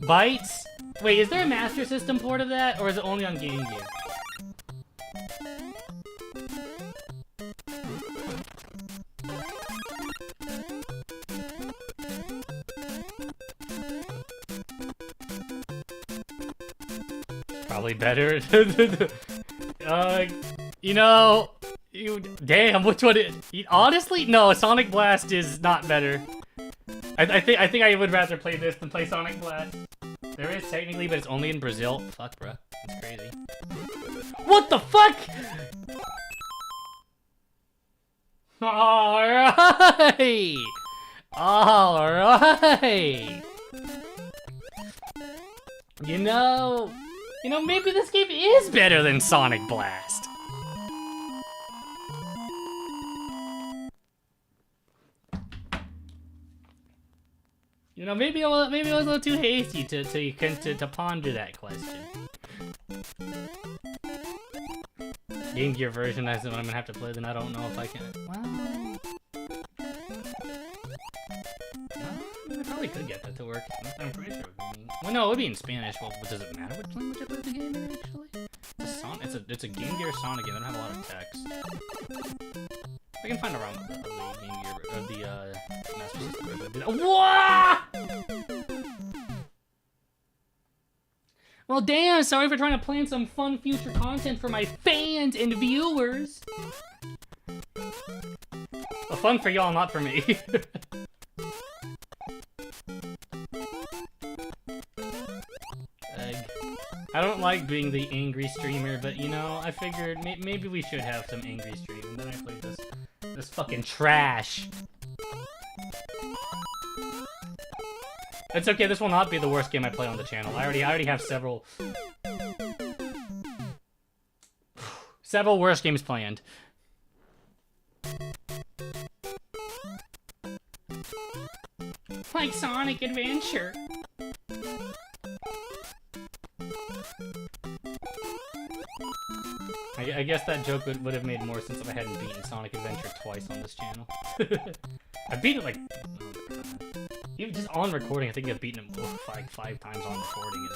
Bytes? Wait, is there a Master System port of that, or is it only on Game Gear? Probably better. You know, damn, which one? Honestly, no. Sonic Blast is not better. I think I would rather play this than play Sonic Blast. There is technically, but it's only in Brazil. Fuck, bruh, that's crazy. What the fuck? All right, all right. You know, maybe this game is better than Sonic Blast. You know, maybe I was a little too hasty to ponder that question. Game Gear version, that's what I'm gonna have to play. Then I don't know if I can. Well, I probably could get that to work. I'm pretty sure it would be. Well, no, it would be in Spanish. Well, does it matter which language I play the game in, actually? It's a Game Gear Sonic game. I don't have a lot of text. I can find a ROM of the Game Gear, or the Master System version. What? Well, damn, sorry for trying to plan some fun future content for my fans and viewers. Well, fun for y'all, not for me. I don't like being the angry streamer, but you know, I figured maybe we should have some angry stream, and then I played this fucking trash. It's okay, this will not be the worst game I play on the channel. I already have several worse games planned. Like Sonic Adventure. I guess that joke would have made more sense if I hadn't beaten Sonic Adventure twice on this channel. I've beaten it like... Oh, even just on recording, I think I've beaten it like 5 times on recording.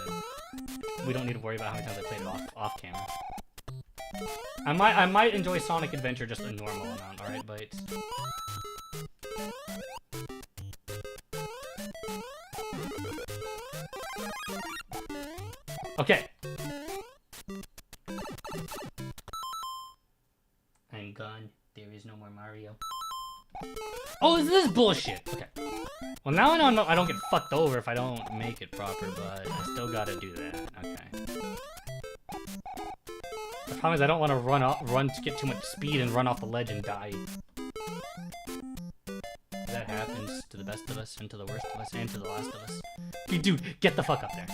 We don't need to worry about how many times I played it off camera. I might enjoy Sonic Adventure just a normal amount, alright, Bytes? Okay. I'm gone. There is no more Mario. Oh, is this bullshit? Okay. Well, now I know I don't get fucked over if I don't make it proper, but I still gotta do that. Okay. The problem is I don't want to run to get too much speed and run off the ledge and die. That happens to the best of us, and to the worst of us, and to the last of us. Hey, dude, get the fuck up there.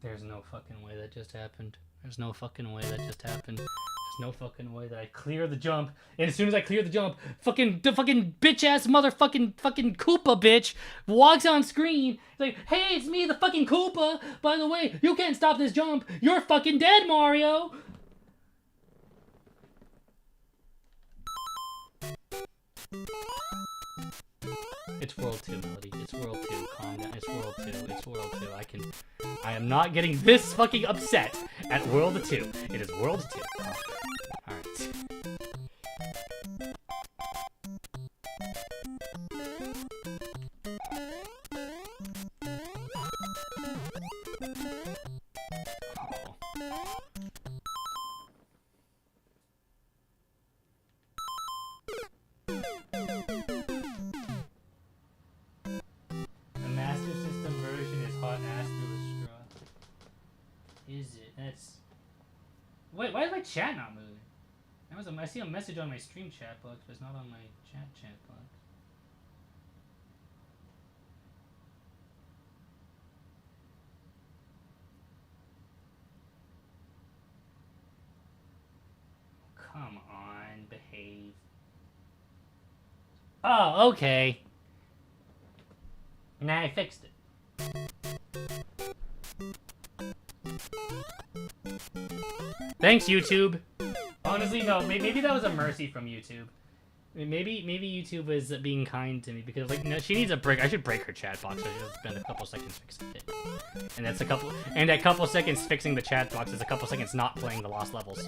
There's no fucking way that just happened. There's no fucking way that just happened. There's no fucking way that I clear the jump, and as soon as I clear the jump, the fucking bitch-ass fucking Koopa bitch walks on screen. It's like, hey, it's me, the fucking Koopa. By the way, you can't stop this jump. You're fucking dead, Mario. It's World 2, Melody. It's World 2. Calm down. It's World 2. It's World 2. I am not getting this fucking upset at World 2. It is World 2. Alright. why is my chat not moving? I see a message on my stream chat box, but it's not on my chat box. Come on, behave. Oh, okay. Nah, I fixed it. Thanks, YouTube. Honestly, no. Maybe that was a mercy from YouTube. Maybe YouTube was being kind to me because, like, no, she needs a break. I should break her chat box. So she'll spend a couple seconds fixing it, and that's a couple. And that couple seconds fixing the chat box is a couple seconds not playing the lost levels.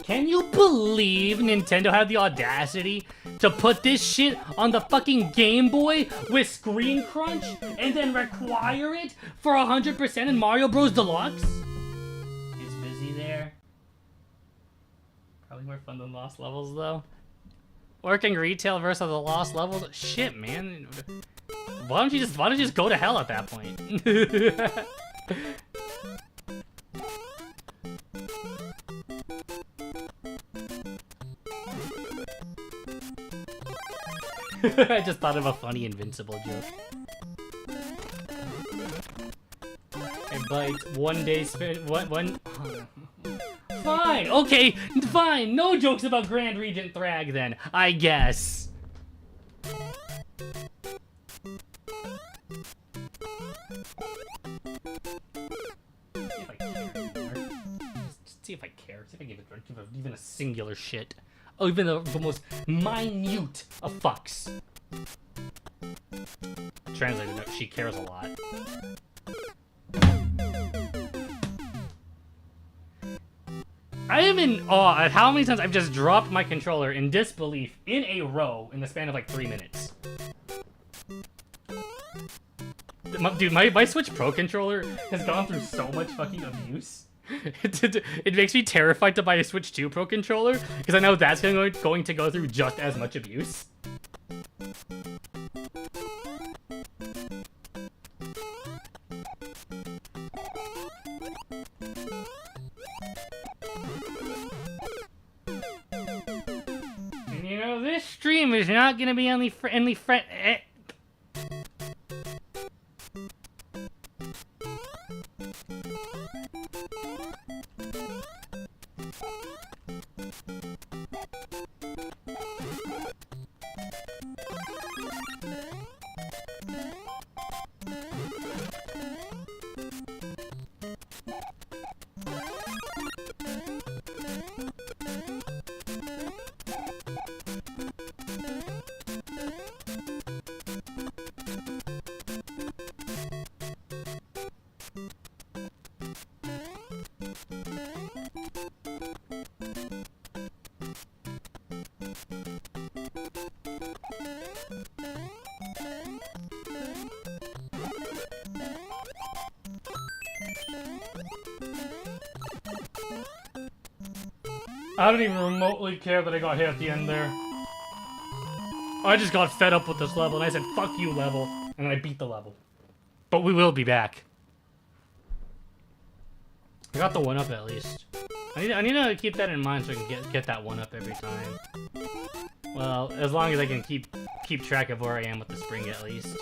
Can you believe Nintendo had the audacity to put this shit on the fucking Game Boy with screen crunch and then require it for 100% in Mario Bros. Deluxe? He's busy there. Probably more fun than Lost Levels, though. Working retail versus the Lost Levels? Shit, man. Why don't you just go to hell at that point? I just thought of a funny Invincible joke. Hey, Bytes, one day spin. One. Fine, okay, fine. No jokes about Grand Regent Thrag then, I guess. See if I care anymore. Just see if I care. See if I give even a singular shit. Oh, even the most minute of fucks. Translated, no, she cares a lot. I am in awe at how many times I've just dropped my controller in disbelief in a row in the span of like 3 minutes. Dude, my Switch Pro controller has gone through so much fucking abuse. It makes me terrified to buy a Switch 2 Pro controller because I know that's going to go through just as much abuse. And you know, this stream is not going to be only friendly I don't even remotely care that I got hit at the end there. I just got fed up with this level and I said, fuck you, level. And I beat the level. But we will be back. I got the 1-up at least. I need to keep that in mind so I can get that 1-up every time. Well, as long as I can keep track of where I am with the spring at least.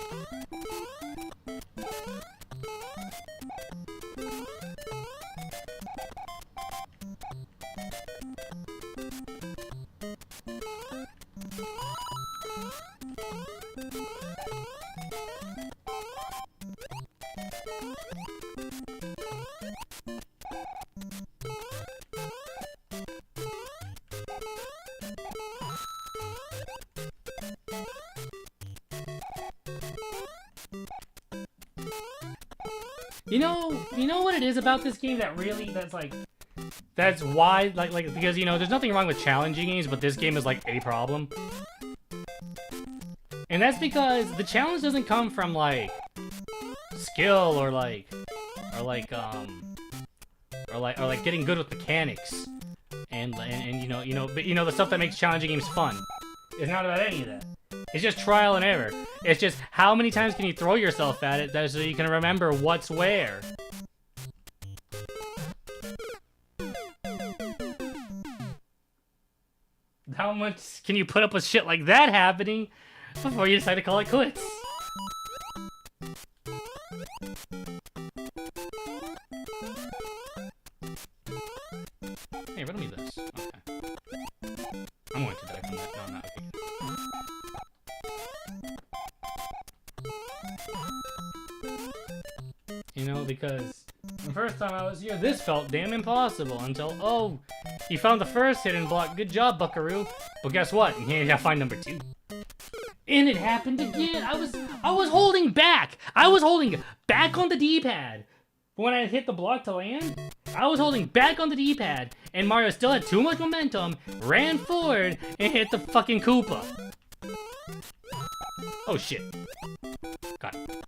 You know what it is about this game that's why, because, you know, there's nothing wrong with challenging games, but this game is, like, a problem. And that's because the challenge doesn't come from, like, skill or getting good with mechanics. And you know the stuff that makes challenging games fun. It's not about any of that. It's just trial and error. It's just how many times can you throw yourself at it so you can remember what's where. How much can you put up with shit like that happening before you decide to call it quits? Hey, riddle me this. Okay. I'm going to die from that. No, I'm not. Okay. You know, because the first time I was here, this felt damn impossible until, oh, you found the first hidden block. Good job, buckaroo. But guess what? You gotta find number 2. And it happened again. I was holding back. I was holding back on the D-pad. When I hit the block to land, I was holding back on the D-pad, and Mario still had too much momentum, ran forward, and hit the fucking Koopa. Oh shit. Got it.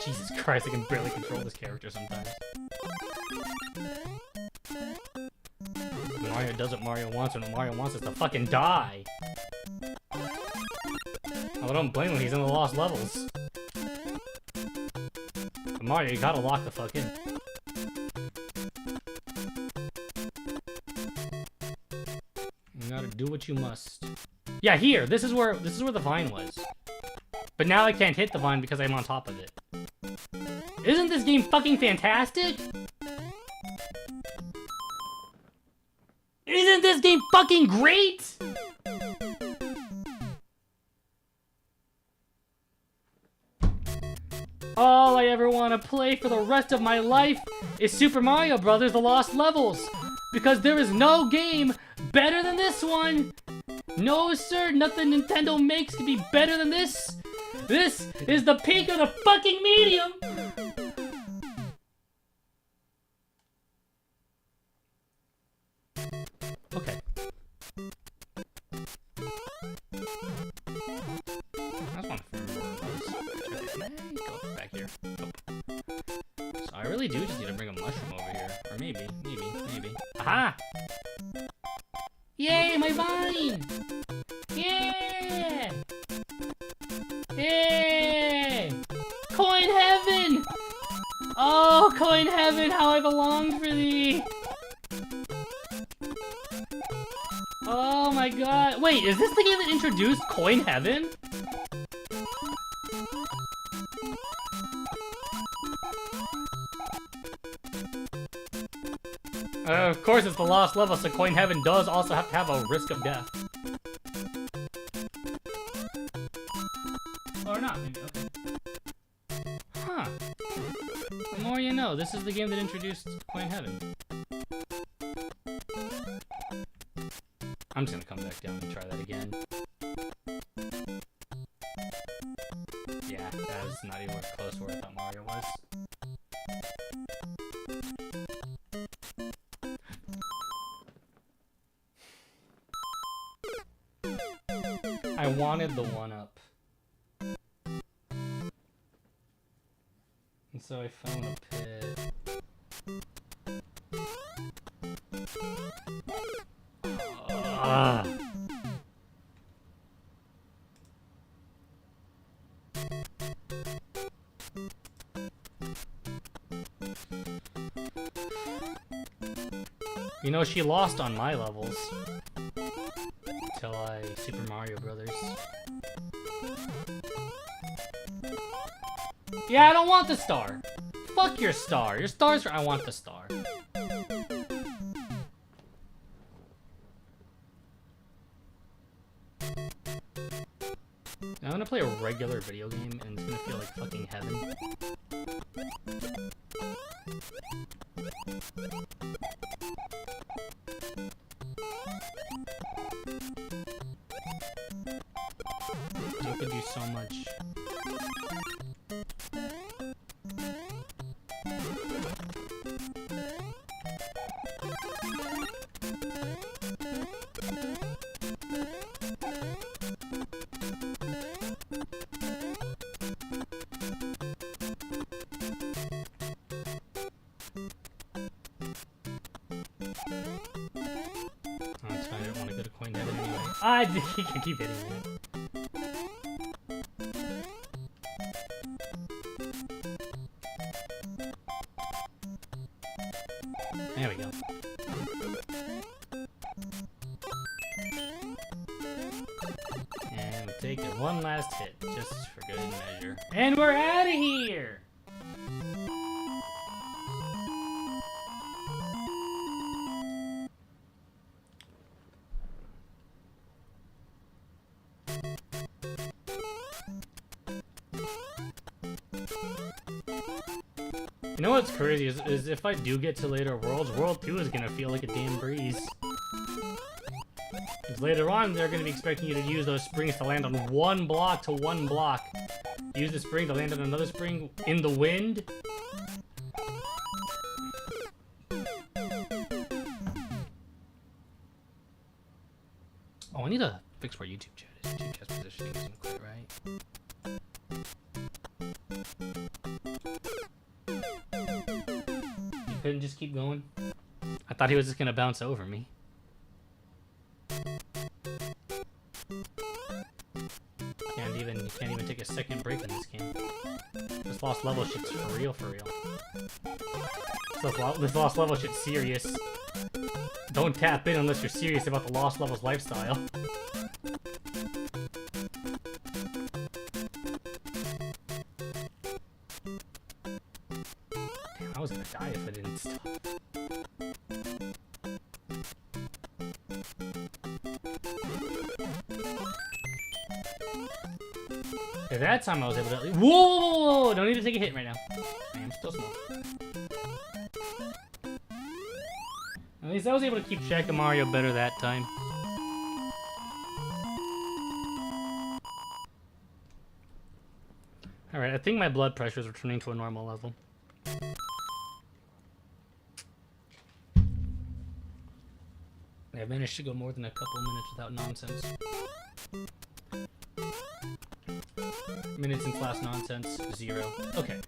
Jesus Christ, I can barely control this character sometimes. Mario does what Mario wants, and what Mario wants is to fucking die. I don't blame him, he's in the lost levels. But Mario, you gotta lock the fuck in. You gotta do what you must. Yeah, here, this is where the vine was. But now I can't hit the vine because I'm on top of it. Isn't this game fucking fantastic? Isn't this game fucking great? All I ever want to play for the rest of my life is Super Mario Bros. The Lost Levels. Because there is no game better than this one. No, sir, nothing Nintendo makes can be better than this. This is the peak of the fucking medium. Okay. I just want to go back here. So I really do just need to bring a mushroom over here. Or maybe. Aha! Yay, my vine! Yeah! Yay! Coin heaven! Oh, coin heaven, how I belong for thee! Oh my god. Wait, is this the game that introduced coin heaven? Of course it's the lost level, so coin heaven does also have to have a risk of death. Or not, maybe, okay. Huh. The more you know, this is the game that introduced coin heaven. I'm just gonna come back down and try that again. Yeah, that was not even close to where I thought Mario was. I wanted the 1-up. And so I found a pit. You know, she lost on my levels. Till I Super Mario Brothers. Yeah, I don't want the star. Fuck your star. Your star's for I want the star. Now I'm gonna play a regular video game and it's gonna feel like fucking heaven. You could do so much. He can keep hitting me. There we go. And we take it one last hit, just for good measure. And we're out of here! You know what's crazy is if I do get to later worlds, World 2 is gonna feel like a damn breeze. Because later on, they're gonna be expecting you to use those springs to land on one block to one block. Use the spring to land on another spring in the wind. Oh, I need to fix where YouTube chat is. YouTube chat's positioning isn't quite right. Couldn't just keep going? I thought he was just gonna bounce over me. You can't even take a second break in this game. This lost level shit's for real, for real. This lost level shit's serious. Don't tap in unless you're serious about the lost levels lifestyle. Damn, I was gonna die if I didn't stop. Okay, that time I was able to... Whoa! Don't need to take a hit right now. I am still small. At least I was able to keep track of Mario better that time. Alright, I think my blood pressure is returning to a normal level. I've managed to go more than a couple minutes without nonsense. Minutes since last nonsense, 0. Okay.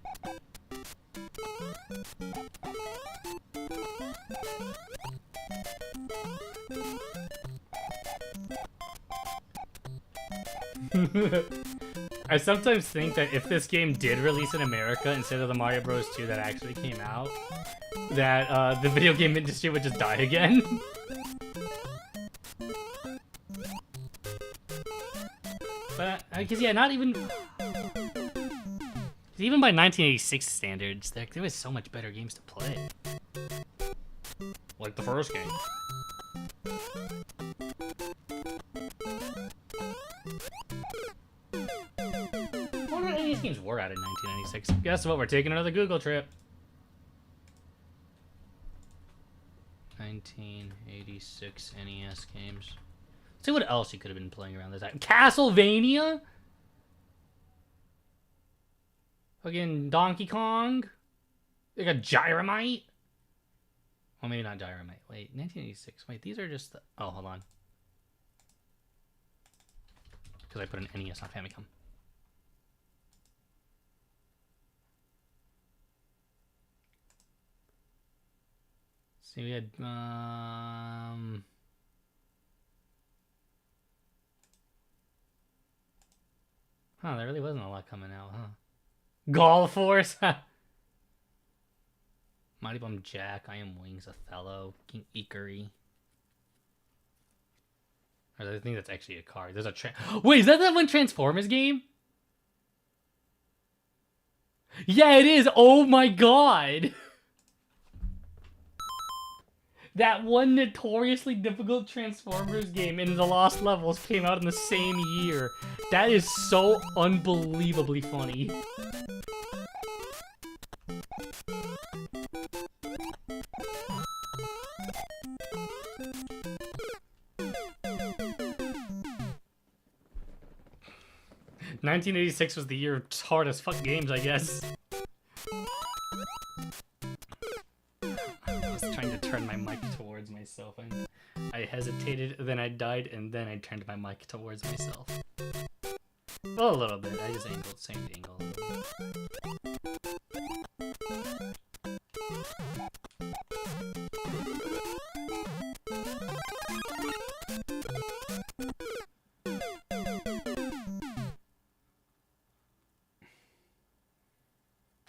I sometimes think that if this game did release in America instead of the Mario Bros. 2 that actually came out, that the video game industry would just die again. But, because yeah, not even... Even by 1986 standards, there was so much better games to play. Like the first game. I wonder what any of these games were out in 1996. Guess what? We're taking another Google trip. 1986 NES games. Let's see what else you could have been playing around this time. Castlevania? Fucking Donkey Kong? Like a Gyromite? Well, maybe not Gyromite. Wait, 1986. Wait, these are just the... Oh, hold on. Because I put an NES on Famicom. See, we had... Huh, there really wasn't a lot coming out, huh? Golf Force! Mighty Bum Jack, I Am Wings, Othello, King Ikari. I think that's actually a card. There's a Wait, is that one Transformers game? Yeah, it is! Oh my god! That one notoriously difficult Transformers game in the Lost Levels came out in the same year. That is so unbelievably funny. ...1986 was the year of hard as fuck games, I guess. I was trying to turn my mic towards myself, and I hesitated, then I died, and then I turned my mic towards myself. Well, a little bit. I just angled, same angle.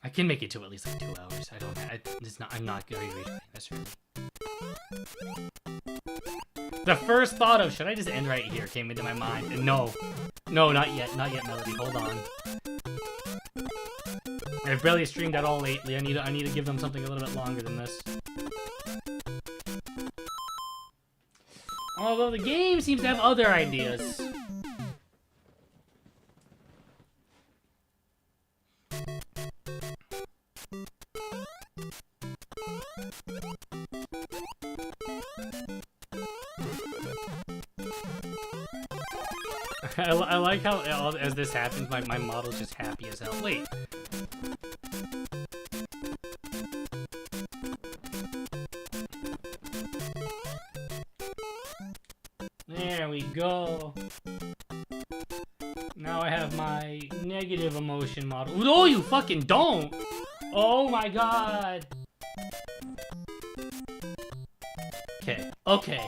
I can make it to at least like 2 hours. I'm not going to be reading this really. The first thought of should I just end right here came into my mind, and no, not yet, Melody. Hold on. I've barely streamed at all lately. I need to give them something a little bit longer than this. Although the game seems to have other ideas. I like how as this happens, my model's just happy as hell. Wait. There we go. Now I have my negative emotion model. No, you fucking don't! Oh my god! Okay.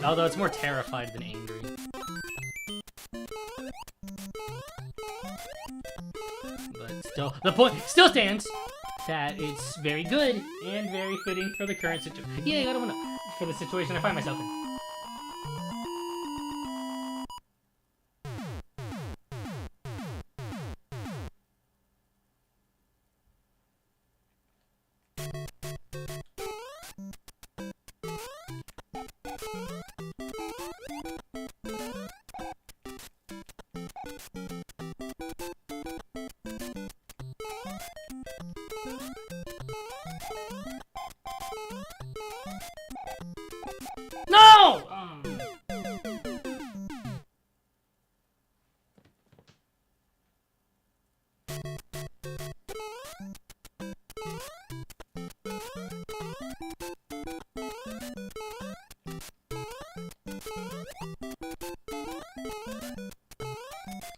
Although it's more terrified than angry. But still, the point still stands that it's very good and very fitting for the current situation. Yeah, I don't wanna for the situation I find myself in. No!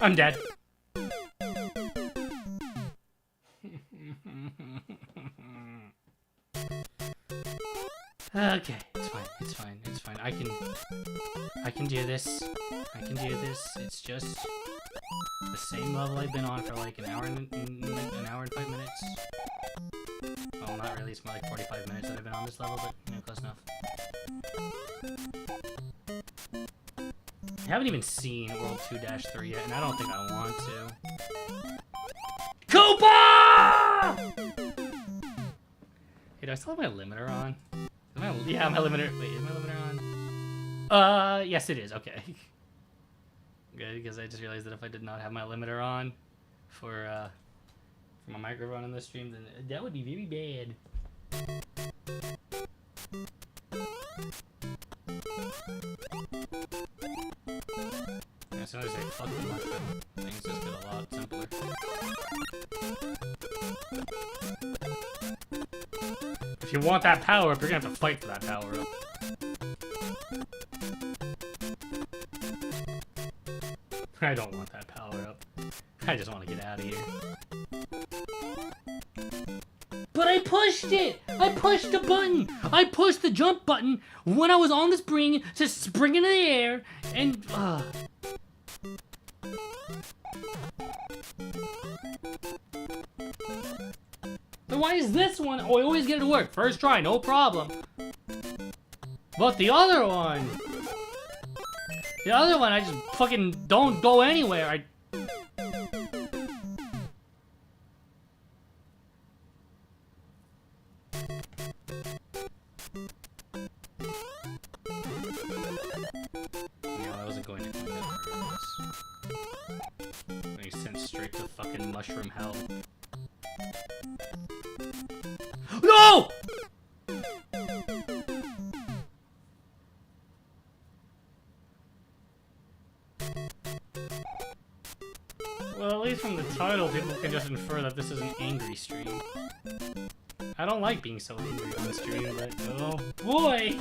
I'm dead. Okay, it's fine. I can do this. It's just the same level I've been on for like an hour and 5 minutes. Well, not really. It's more like 45 minutes that I've been on this level, but you know, close enough. I haven't even seen World 2-3 yet, and I don't think I want to. Koopa! Hey, do I still have my limiter on? Yeah, my limiter. Wait, is my limiter on? Yes, it is. Okay. Good, because I just realized that if I did not have my limiter on for my microphone in this stream, then that would be very bad. As soon as I fuck the mushroom, things just get a lot simpler. If you want that power up, you're gonna have to fight for that power up. I don't want that power up. I just want to get out of here. But I pushed it! I pushed the button! I pushed the jump button when I was on the spring to spring into the air, and Then why is this one? Oh, I always get it to work. First try, no problem. But the other one, I just fucking don't go anywhere. I wasn't going to clean up for this. He sent straight to fucking mushroom hell. No! Well, at least from the title, people can just infer that this is an angry stream. I don't like being so angry on the stream, but oh boy!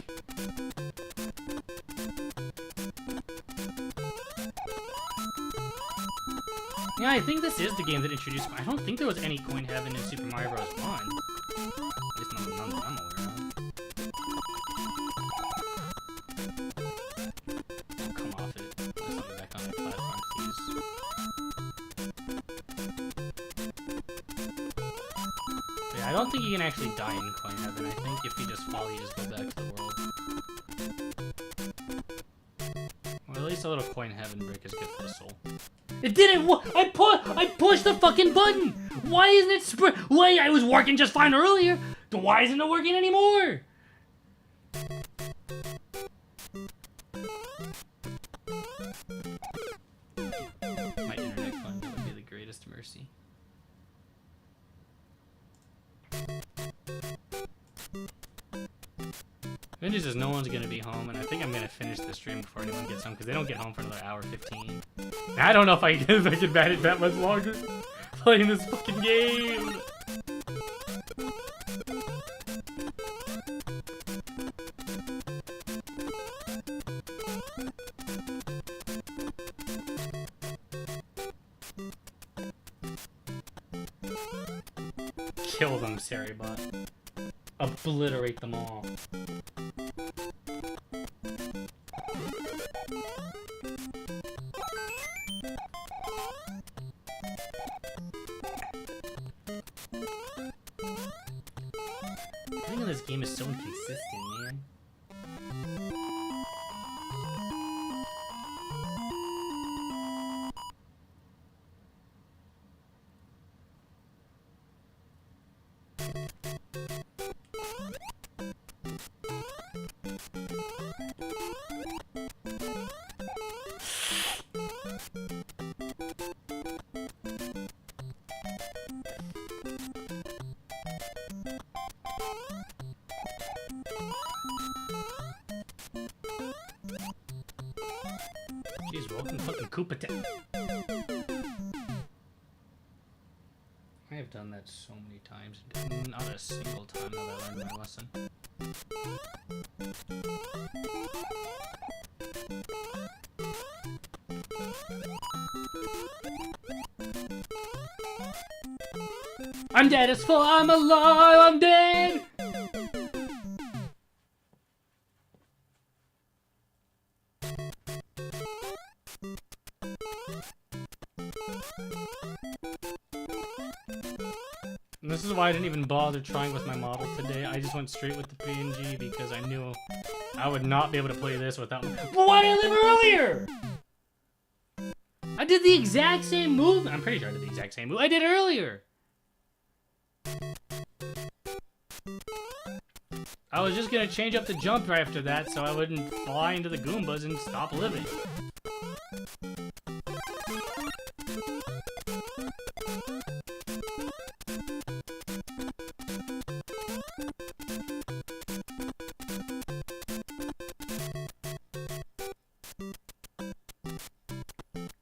Yeah, I think this is the game that introduced. I don't think there was any coin heaven in Super Mario Bros. 1. At least none that I'm aware of. Don't come off it. Let's let me back on the platform, please. I don't think you can actually die in Coin Heaven. I think if you just fall, you just go back to the world. Or at least a little Coin Heaven break is good for the soul. It didn't. I pushed the fucking button. Why isn't it Wait, I was working just fine earlier. Why isn't it working anymore? My internet fund would be the greatest mercy. Good news is no one's gonna be home, and I think I'm gonna finish the stream before anyone gets home, because they don't get home for another hour 15. And I don't know if I can manage it that much longer playing this fucking game. Kill them, Saribot. Obliterate them all. I think this game is so inconsistent, man. Jeez, welcome to fucking Koopa Town. I have done that so many times. Not a single time that I learned my lesson. I'm dead as fuck, I'm alive, I'm dead! And this is why I didn't even bother trying with my model today. I just went straight with the PNG because I knew I would not be able to play this without my... But why did I leave earlier? I did the exact same move. I'm pretty sure I did the exact same move I did earlier. I was just gonna change up the jump right after that so I wouldn't fly into the Goombas and stop living.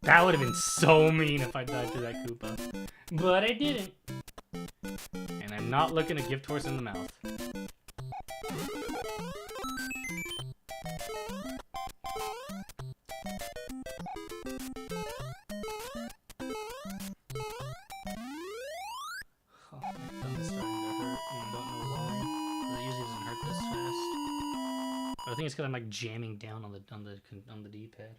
That would have been so mean if I died to that Koopa. But I didn't. And I'm not looking a gift horse in the mouth. Oh, my thumb is starting to hurt, and I don't know why. It usually doesn't hurt this fast. But I think it's because I'm like jamming down on the D-pad.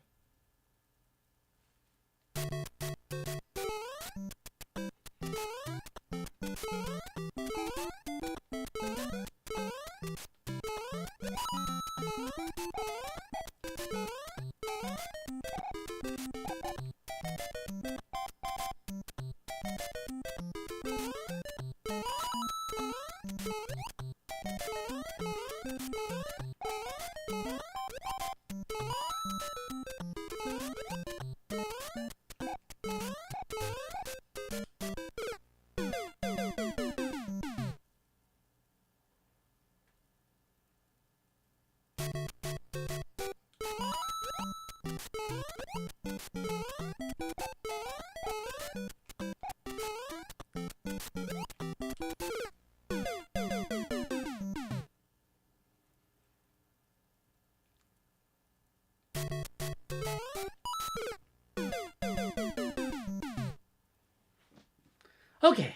Okay.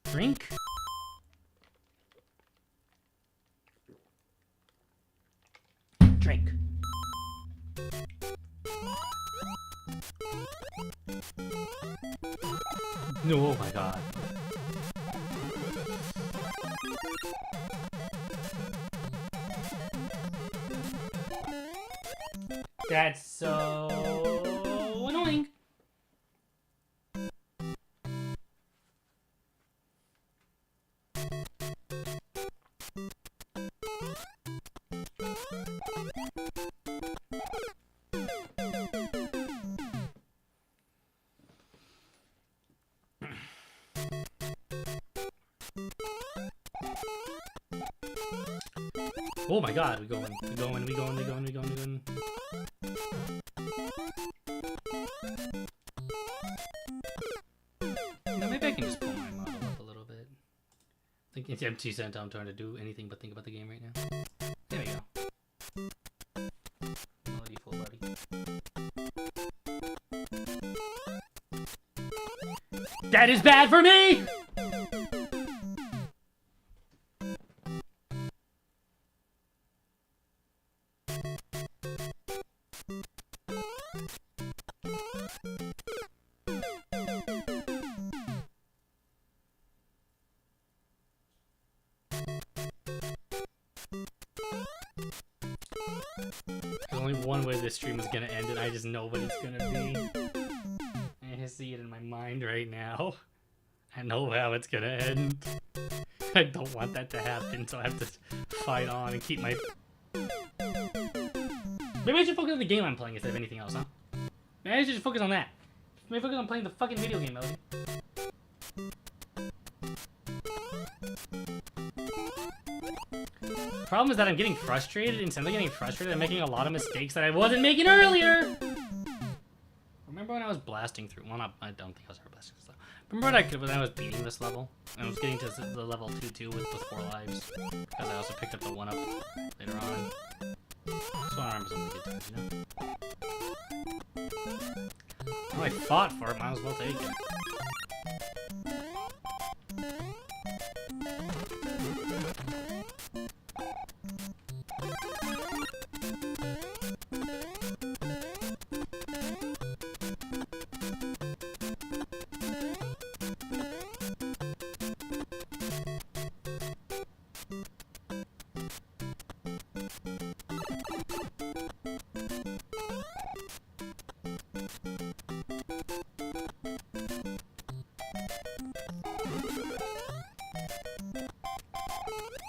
Drink. Drink. No, oh my god. That's so annoying. Oh my god, we going. Now maybe I can just pull my model up a little bit. I think it's empty cent. I'm trying to do anything but think about the game right now. There we go. Melody full body. That is bad for me! There's only one way this stream is gonna end, and I just know what it's gonna be. I see it in my mind right now. I know how it's gonna end. I don't want that to happen, so I have to fight on and keep my... Maybe I should focus on the game I'm playing instead of anything else, huh? Maybe I should just focus on that. Maybe focus on playing the fucking video game, Melody. The problem is that I'm getting frustrated. Instead of getting frustrated, I'm making a lot of mistakes that I wasn't making earlier! Remember when I was blasting through? Well, I don't think I was ever blasting through. Remember when I was beating this level? I was getting to the level 2-2 with 4 lives. Because I also picked up the 1-up later on. Just want to remember some of the good times, you know? Well, I fought for it, might as well take it.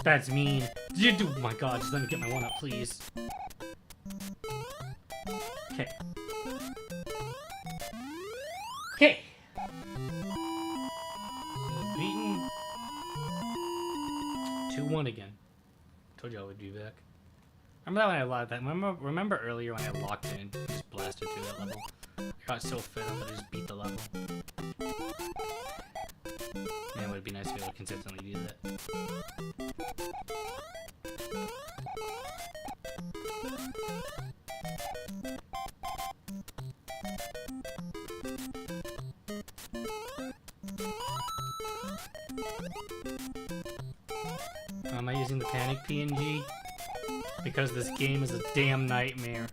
That's mean. Oh my god, just let me get my 1-up, please. Okay. Okay. Beaten. 2-1 again. Told you I would be back. Remember that when I locked that? Remember earlier when I locked in and just blasted through that level? I got so fed up that I just beat the level. Man, it would be nice to be able to consistently do that. Am I using the panic PNG? Because this game is a damn nightmare.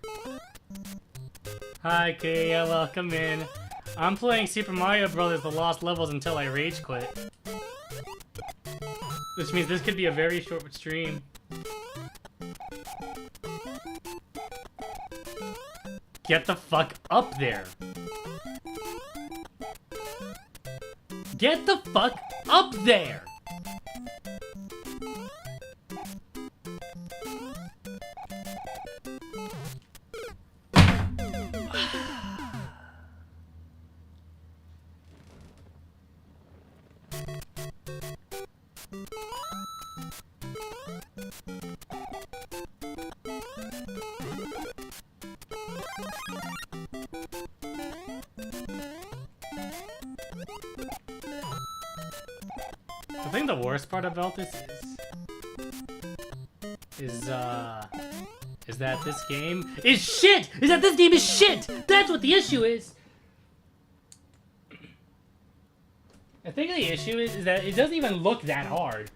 Hi Kaya, welcome in. I'm playing Super Mario Bros. The Lost Levels until I rage quit. Which means this could be a very short stream. Get the fuck up there. Get the fuck up there! I think the worst part about this is that this game is shit! Is that this game is shit! That's what the issue is! I think the issue is that it doesn't even look that hard.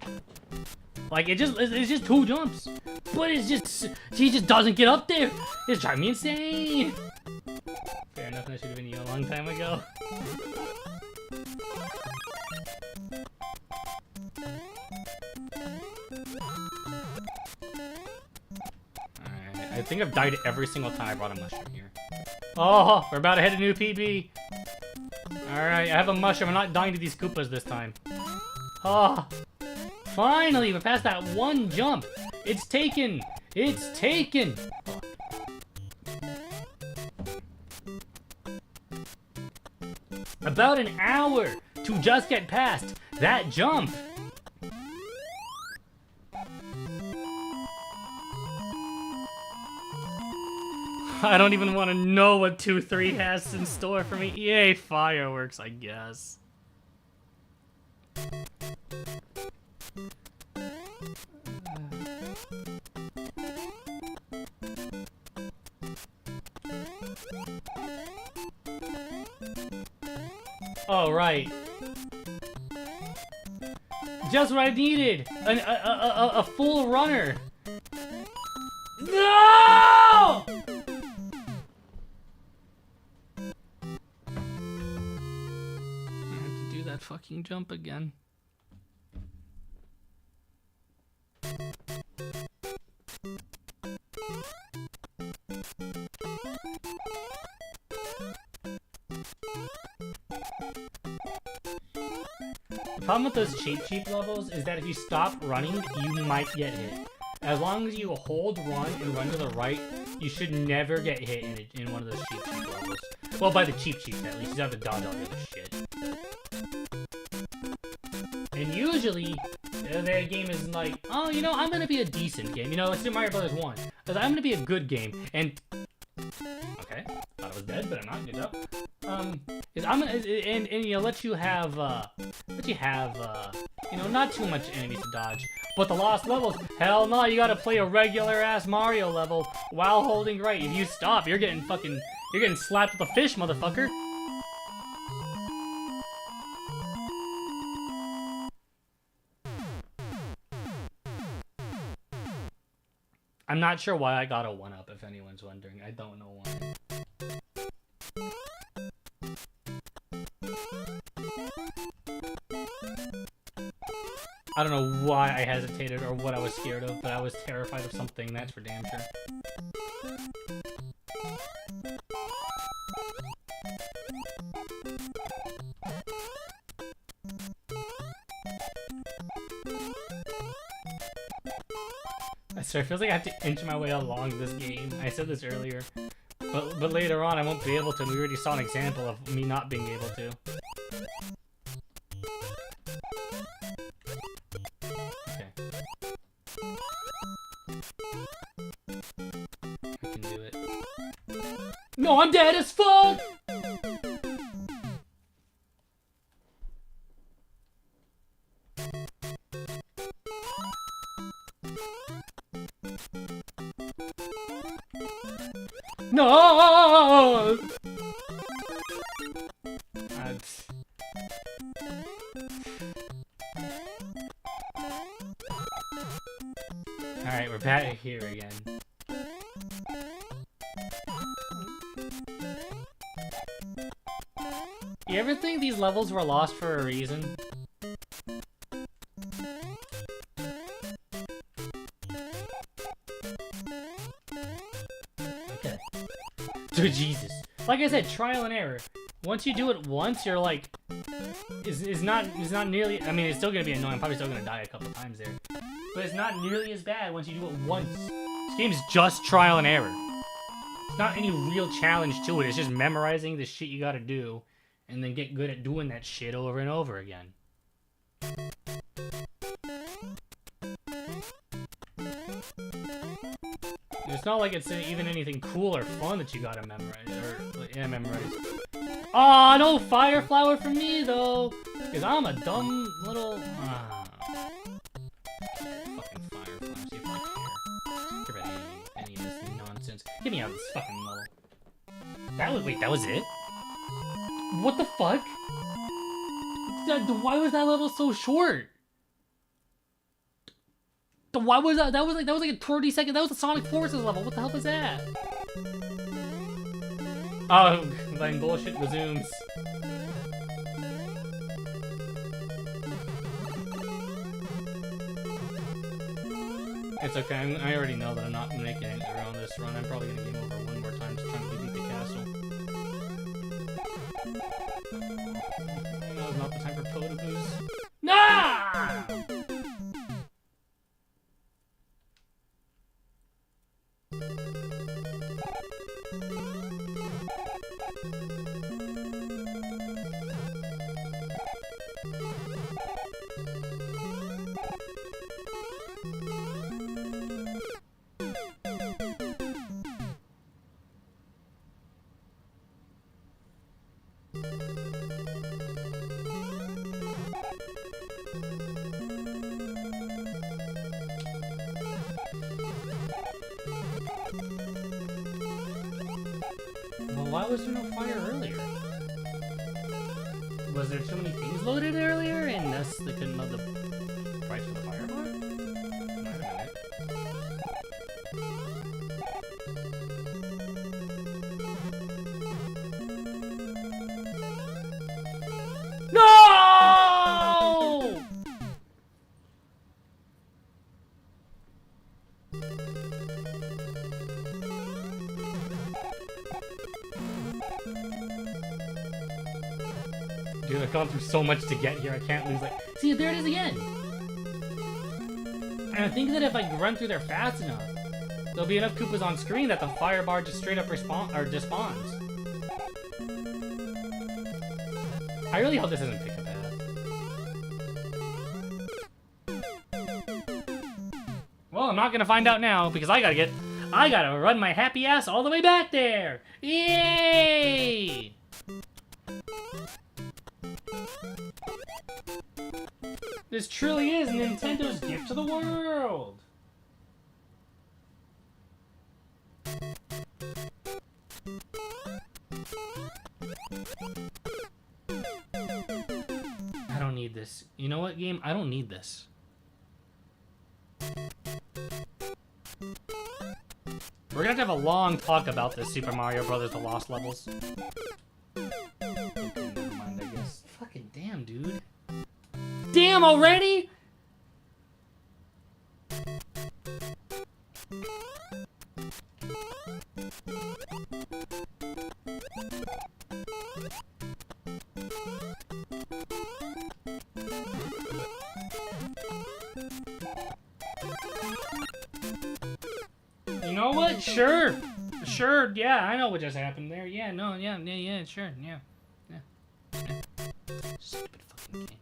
Like, it's just 2 jumps. But it's just, he just doesn't get up there. It's driving me insane. Fair enough, that should have been you a long time ago. Alright, I think I've died every single time I brought a mushroom here. Oh, we're about to hit a new PB. Alright, I have a mushroom. I'm not dying to these Koopas this time. Oh, finally, we're past that one jump. It's taken. It's taken. Oh. About an hour to just get past that jump. I don't even want to know what 2-3 has in store for me. Yay, fireworks, I guess. Oh, right. Just what I needed! A full runner! No! I have to do that fucking jump again. The problem with those cheap levels is that if you stop running, you might get hit. As long as you hold run and run to the right, you should never get hit in one of those cheap levels. Well, by the cheap at least. You have to dodge all the other shit. And usually, the game is like, oh, you know, I'm gonna be a decent game. You know, like Super Mario Bros. 1. Because I'm gonna be a good game. And... okay. Thought I was dead, but I'm not. Good job. I'm gonna, and you know, let you have, you know, not too much enemies to dodge. But the lost levels, hell no, you gotta play a regular-ass Mario level while holding right. If you stop, you're getting slapped with a fish, motherfucker. I'm not sure why I got a 1-up, if anyone's wondering. I don't know why. I don't know why I hesitated or what I was scared of, but I was terrified of something, that's for damn sure. I swear, it feels like I have to inch my way along this game. I said this earlier. But later on, I won't be able to, and we already saw an example of me not being able to. Okay. I can do it. No, I'm dead as fuck! No! Alright, we're back here again. You ever think these levels were lost for a reason? Okay. Dude, Jesus. Like I said, trial and error. Once you do it once, you're like... It's not nearly... I mean, it's still gonna be annoying. I'm probably still gonna die a couple times there. But it's not nearly as bad once you do it once. This game's just trial and error. It's not any real challenge to it. It's just memorizing the shit you gotta do. And then get good at doing that shit over and over again. It's not like it's even anything cool or fun that you gotta memorize. Or, yeah, memorize. Aw, no fire flower for me, though! Because I'm a dumb little... Fucking fire flower, see if I care. Care about any of this nonsense. Get me out of this fucking level. That was... Wait, that was it? What the fuck? Why was that level so short? Why was that? That was like a 30-second. That was a Sonic Forces level. What the hell was that? Oh, then bullshit resumes. It's okay. I already know that I'm not making it around this run. I'm probably gonna game over one more time just trying to beat the castle. Now's not the time for Potaboos. Nah! Why was there no fire earlier? Was there too many things loaded earlier and thus they couldn't load the price for the fire bar? Wait a minute. No! Dude, I've gone through so much to get here, I can't lose, like... See, there it is again! And I think that if I run through there fast enough, there'll be enough Koopas on screen that the fire bar just straight up despawns. I really hope this doesn't pick a path. Well, I'm not gonna find out now, because I gotta run my happy ass all the way back there! Yay! This truly is Nintendo's gift to the world! I don't need this. You know what, game? I don't need this. We're gonna have a long talk about this Super Mario Bros. The Lost Levels. Okay, never mind, I guess. Fucking damn, dude. Damn already? You know what? Sure. Sure, yeah, I know what just happened there. Yeah, no, yeah, sure, yeah. Stupid fucking game.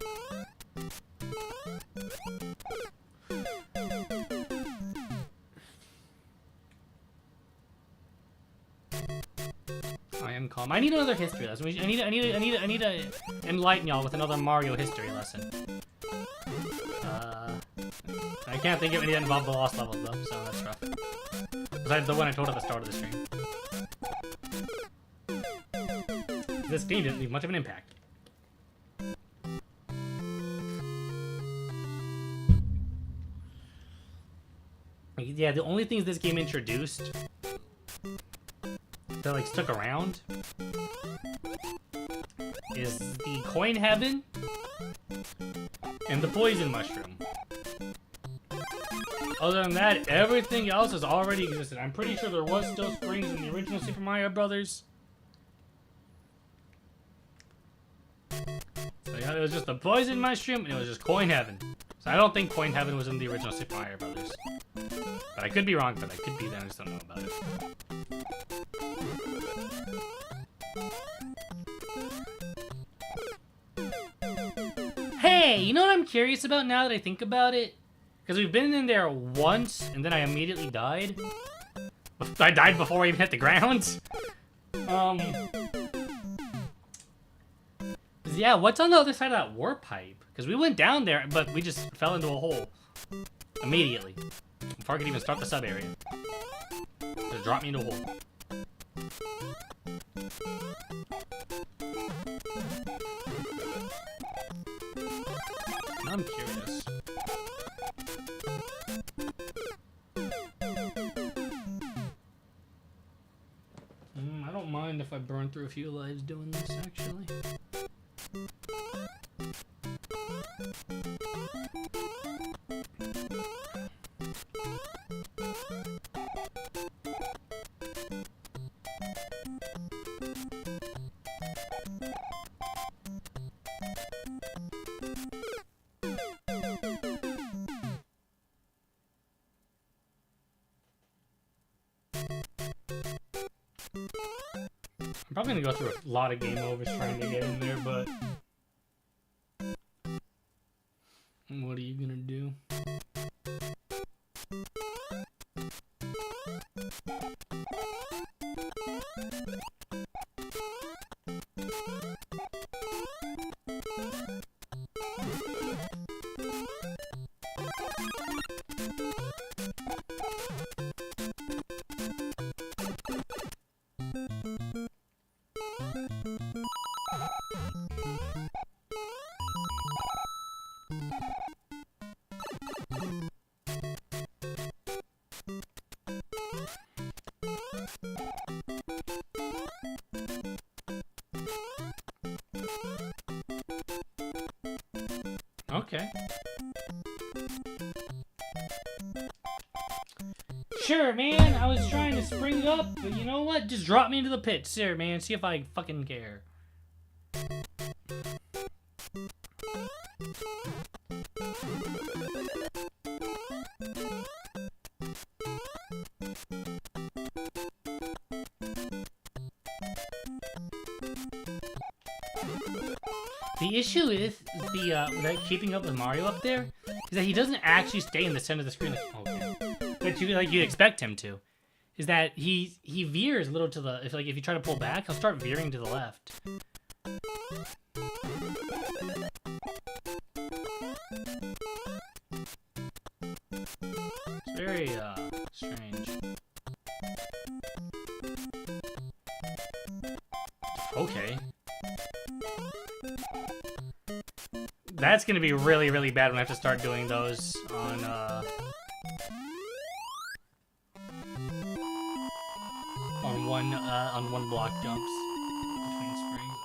I am calm. I need another history lesson. I need to enlighten y'all with another Mario history lesson. I can't think of any that involve the lost levels though, so that's rough. Besides the one I told at the start of the stream. This game didn't leave much of an impact. Yeah, the only things this game introduced that like stuck around is the coin heaven and the poison mushroom. Other than that, everything else has already existed. I'm pretty sure there was still springs in the original Super Mario Brothers. So yeah, it was just the poison mushroom and it was just coin heaven. So I don't think coin heaven was in the original Super Mario Brothers. But I could be wrong, but I could be there, I just don't know about it. Hey, you know what I'm curious about now that I think about it? Because we've been in there once, and then I immediately died. I died before I even hit the ground. Yeah, what's on the other side of that warp pipe? Because we went down there, but we just fell into a hole. Immediately. Before I could even start the sub-area. Just dropped me into a hole. Now I'm curious. I don't mind if I burn through a few lives doing this, actually. probably gonna go through a lot of game overs trying to get in there, but what are you gonna do? Okay. Sure, man. I was trying to spring up, but you know what? Just drop me into the pit, sir, man. See if I fucking care. The issue is that keeping up with Mario up there is that he doesn't actually stay in the center of the screen like you'd expect him to. Is that he veers a little to the if you try to pull back, he'll start veering to the left. It's very strange. Okay. That's gonna be really, really bad when I have to start doing those on one block jumps between springs.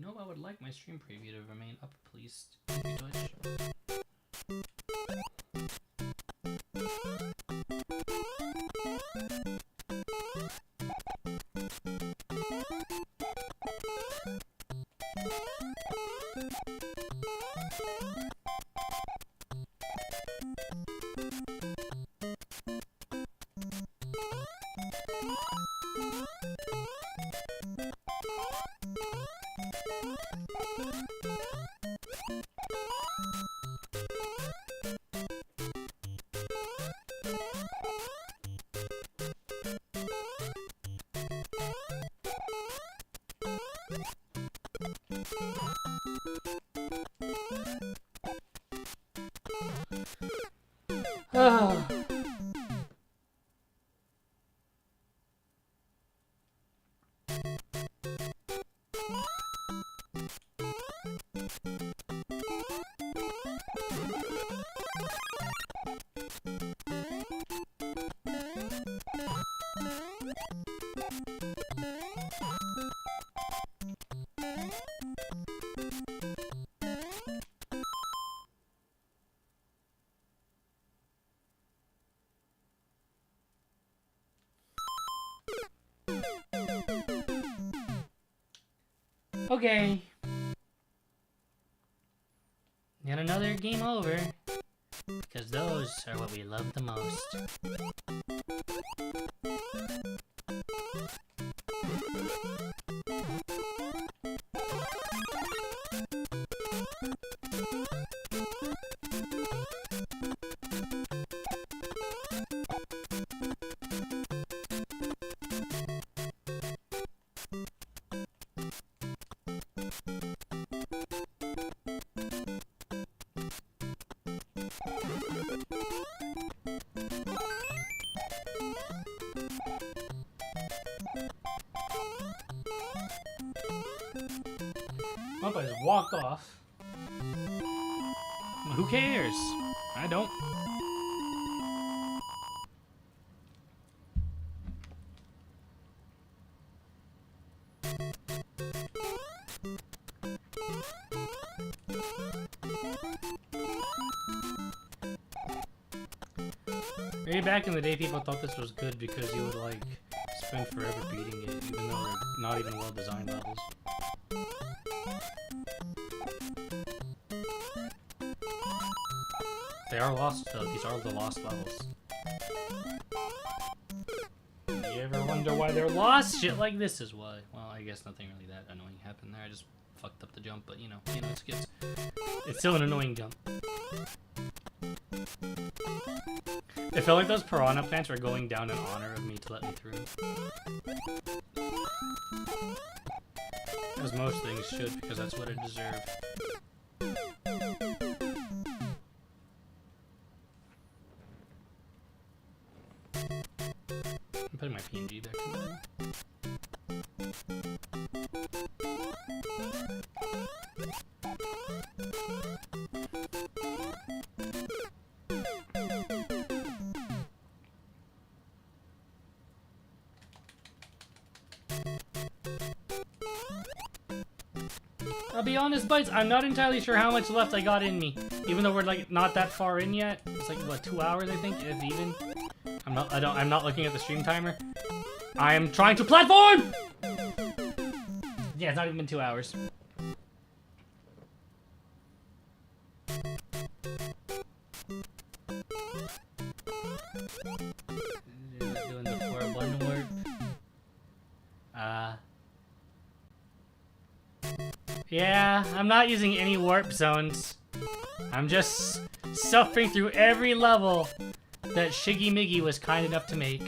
No, I would like my stream preview to remain up, please. Thank you, Twitch. Okay. Yet another game over. Because those are what we love the most. Oh, I just walked off. Who cares? I don't. Maybe back in the day people thought this was good because you would like spend forever beating it even though they're not even well designed levels. They are lost though, these are the lost levels. You ever wonder why they're lost. Shit like this is why. Well, I guess nothing really that annoying happened there. I just fucked up the jump, but you know, it's still an annoying jump. It felt like those piranha plants were going down in honor of me to let me through. As most things should, because that's what it deserved. I'm putting my PNG back in. I'll be honest, Bytes, I'm not entirely sure how much left I got in me. Even though we're like not that far in yet. It's like what, 2 hours I think, if even. I'm not looking at the stream timer. I am trying to platform! Yeah, it's not even been 2 hours. Doing the 4-1 warp. Yeah, I'm not using any warp zones. I'm just suffering through every level that Shiggy Miggy was kind enough to make.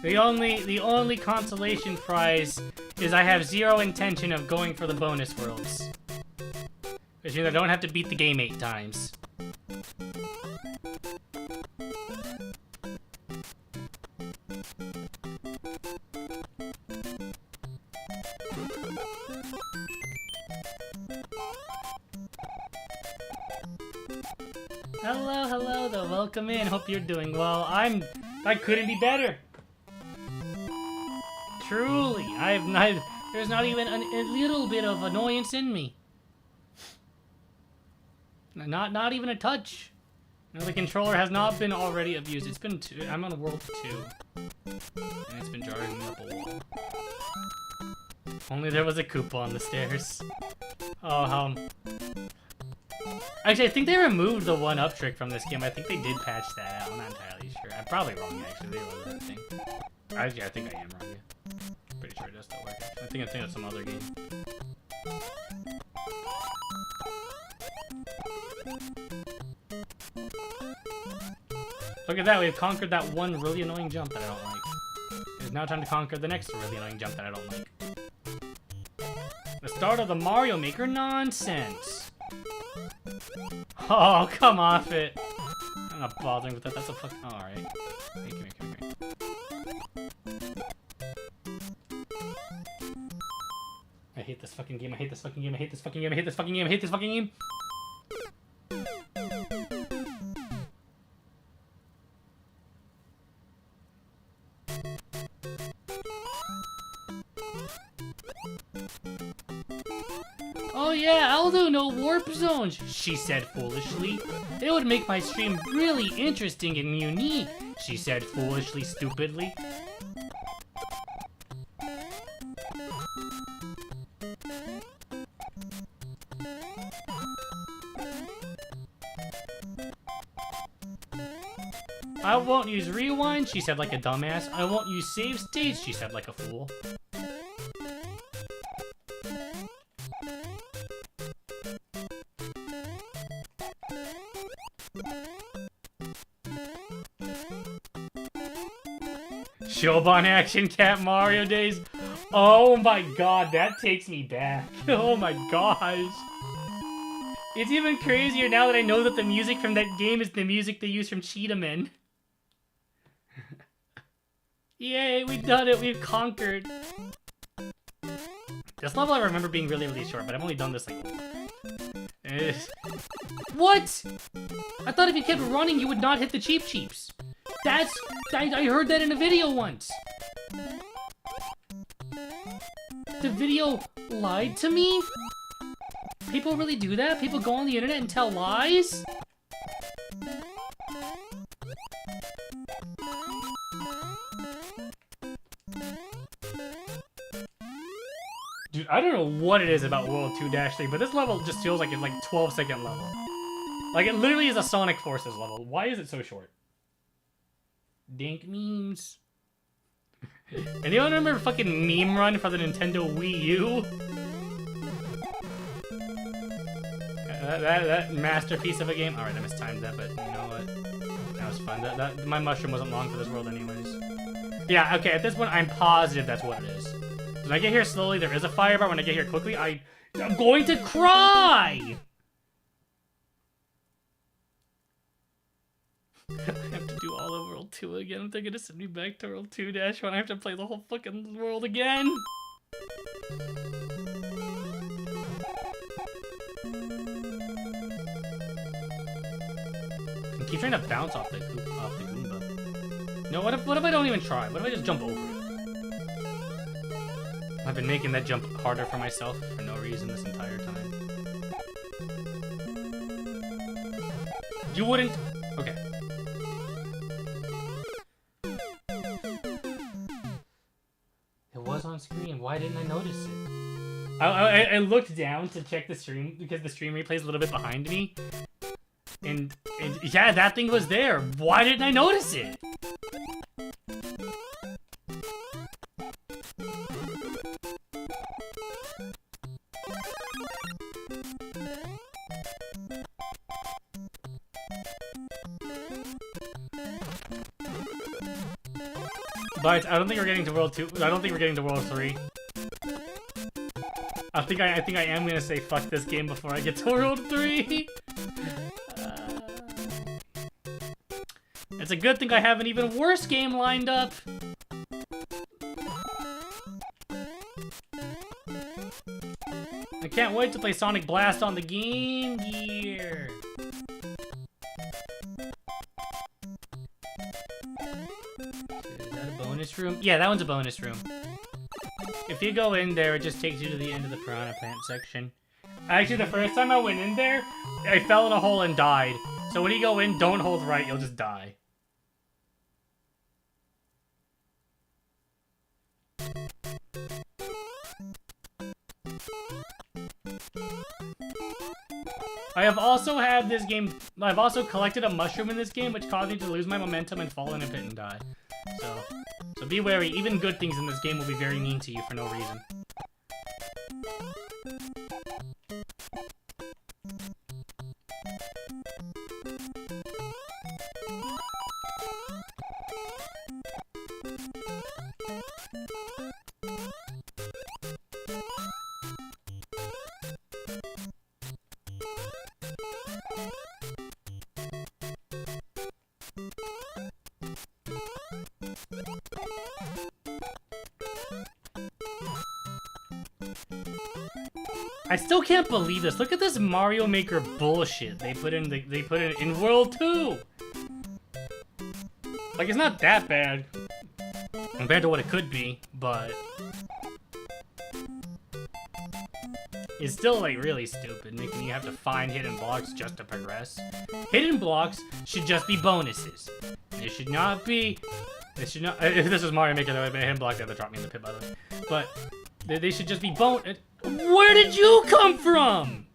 The only consolation prize is I have zero intention of going for the bonus worlds. Which means I don't have to beat the game 8 times. Hello, though. Welcome in. Hope you're doing well. I couldn't be better. Truly, there's not even a little bit of annoyance in me. Not even a touch. You know, the controller has not been already abused. It's been I'm on World 2. And it's been jarring me up a wall. Only there was a Koopa on the stairs. Oh, actually, I think they removed the 1-up trick from this game. I think they did patch that out. I'm not entirely sure. I'm probably wrong, actually. They love that thing. Actually, I think I am wrong, yeah. Pretty sure it does still work. I think it's some other game. Look at that, we've conquered that one really annoying jump that I don't like. It's now time to conquer the next really annoying jump that I don't like. The start of the Mario Maker nonsense. Oh, come off it. I'm not bothering with that. That's a fuck. Oh, alright. Hey, come here. I hate this fucking game. I hate this fucking game. I hate this fucking game. I hate this fucking game. I hate this fucking game. Oh yeah, I'll do no warp zones, she said foolishly. It would make my stream really interesting and unique, she said foolishly, stupidly. I won't use rewind, she said like a dumbass. I won't use save states, she said like a fool. Shoban Action Cat Mario Days. Oh my god, that takes me back. Oh my gosh. It's even crazier now that I know that the music from that game is the music they use from Cheetah Men. Yay, we've done it, we've conquered. This level I remember being really, really short, but I've only done this like... What? I thought if you kept running, you would not hit the Cheep Cheeps. I heard that in a video once. The video lied to me? People really do that? People go on the internet and tell lies? Dude, I don't know what it is about World 2-3, but this level just feels like it's like 12-second level. Like, it literally is a Sonic Forces level. Why is it so short? Dink memes. Anyone remember fucking Meme Run for the Nintendo Wii U? That masterpiece of a game. Alright, I mistimed that, but you know what? That was fun. My mushroom wasn't long for this world anyways. Yeah, okay, at this point, I'm positive that's what it is. When I get here slowly, there is a fire bar. When I get here quickly, I'm going to cry! I have to do all of World 2 again. They're gonna send me back to World 2-1. I have to play the whole fucking world again. I keep trying to bounce off the Goomba. No, what if I don't even try? What if I just jump over it? I've been making that jump harder for myself for no reason this entire time. You wouldn't... Okay. It was on screen. Why didn't I notice it? I looked down to check the stream because the stream replay is a little bit behind me. And yeah, that thing was there. Why didn't I notice it? Bytes, I don't think we're getting to World 2. I don't think we're getting to World 3. I think I am gonna say fuck this game before I get to World 3. It's a good thing I have an even worse game lined up. I can't wait to play Sonic Blast on the Game Gear. Is that a bonus room? Yeah, that one's a bonus room. If you go in there, it just takes you to the end of the Piranha Plant section. Actually, the first time I went in there, I fell in a hole and died. So when you go in, don't hold right, you'll just die. I have also had this game, I've also collected a mushroom in this game, which caused me to lose my momentum and fall in a pit and die. So be wary, even good things in this game will be very mean to you for no reason. I still can't believe this. Look at this Mario Maker bullshit they put in World 2. Like, it's not that bad compared to what it could be, but it's still like really stupid, making you have to find hidden blocks just to progress. Hidden blocks should just be bonuses. It should not be. It should not. If this was Mario Maker, that would have been a hidden block. They would have dropped me in the pit, by the way. But they should just be Where did you come from?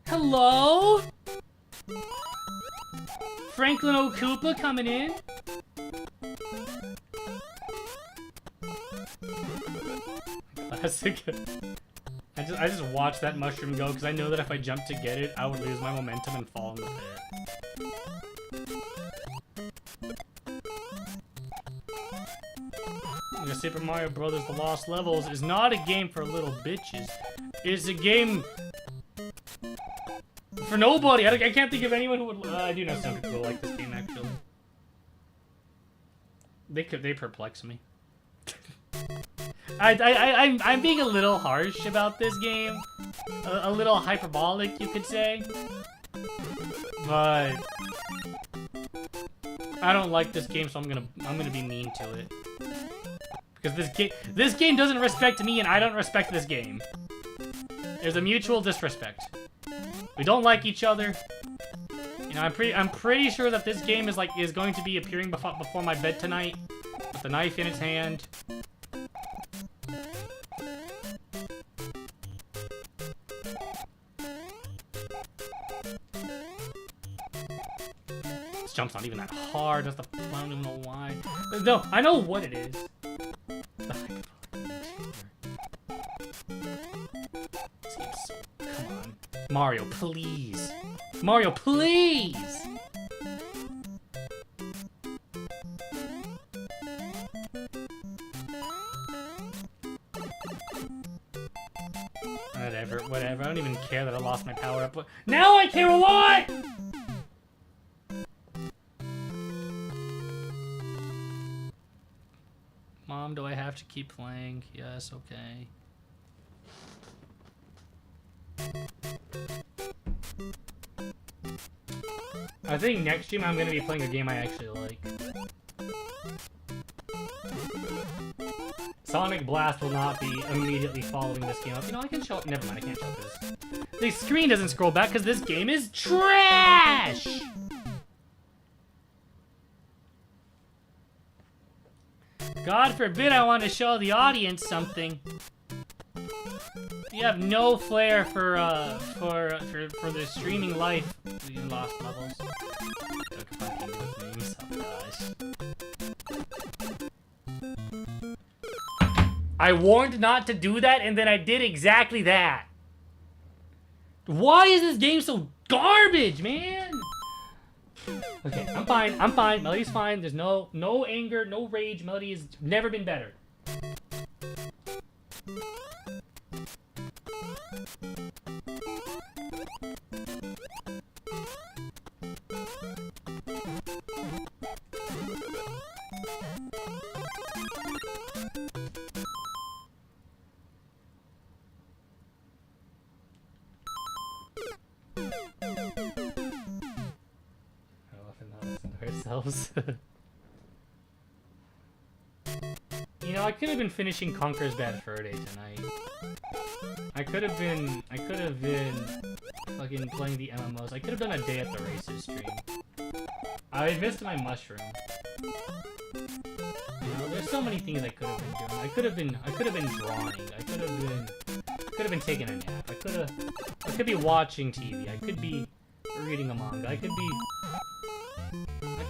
Hello? Franklin O'Koopa coming in? Classic. I just watched that mushroom go because I know that if I jumped to get it, I would lose my momentum and fall in the pit. Super Mario Bros. The Lost Levels is not a game for little bitches. It's a game for nobody. I can't think of anyone who would. I do know some people who like this game actually. They perplex me. I'm being a little harsh about this game, a little hyperbolic, you could say. But I don't like this game, so I'm gonna be mean to it. Because this game doesn't respect me, and I don't respect this game. There's a mutual disrespect. We don't like each other. You know, I'm pretty sure that this game is going to be appearing before my bed tonight, with the knife in its hand. This jump's not even that hard. That's the I don't even know why. No, I know what it is. This game's so... Come on. Mario, please. Mario, please! Whatever. I don't even care that I lost my power up. Now I care a lot! Mom, do I have to keep playing? Yes, okay. I think next stream I'm gonna be playing a game I actually like. Sonic Blast will not be immediately following this game up. You know, I can show... Never mind, I can't show this. The screen doesn't scroll back because this game is trash! God forbid I want to show the audience something. You have no flair for the streaming life. You lost levels. Took fucking with names. Oh gosh. I warned not to do that, and then I did exactly that. Why is this game so garbage, man? Okay, I'm fine. I'm fine. Melody's fine. There's no anger, no rage. Melody has never been better. Ourselves. You know, I could have been finishing Conker's Bad Fur Day tonight. I could have been fucking playing the MMOs. I could have done a Day at the Races stream. I missed my mushroom. You know, there's so many things I could have been doing. I could have been drawing. I could have been taking a nap. I could be watching TV. I could be reading a manga. I could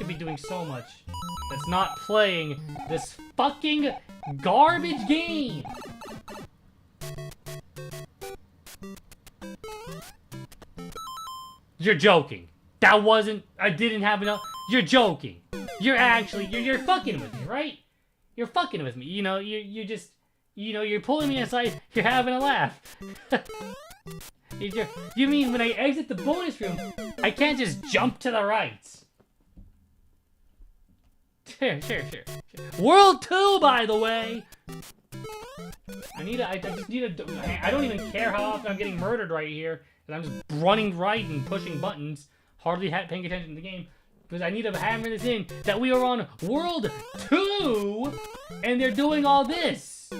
be doing so much that's not playing this fucking garbage game. You're joking. That wasn't... I didn't have enough... You're joking. You're actually... You're fucking with me, right? You're fucking with me. You know, you're just... You know, you're pulling me aside. You're having a laugh. You mean when I exit the bonus room, I can't just jump to the right? Sure. World 2, by the way! I don't even care how often I'm getting murdered right here. I'm just running right and pushing buttons, hardly paying attention to the game. Because I need to hammer this in, that we are on World 2, and they're doing all this!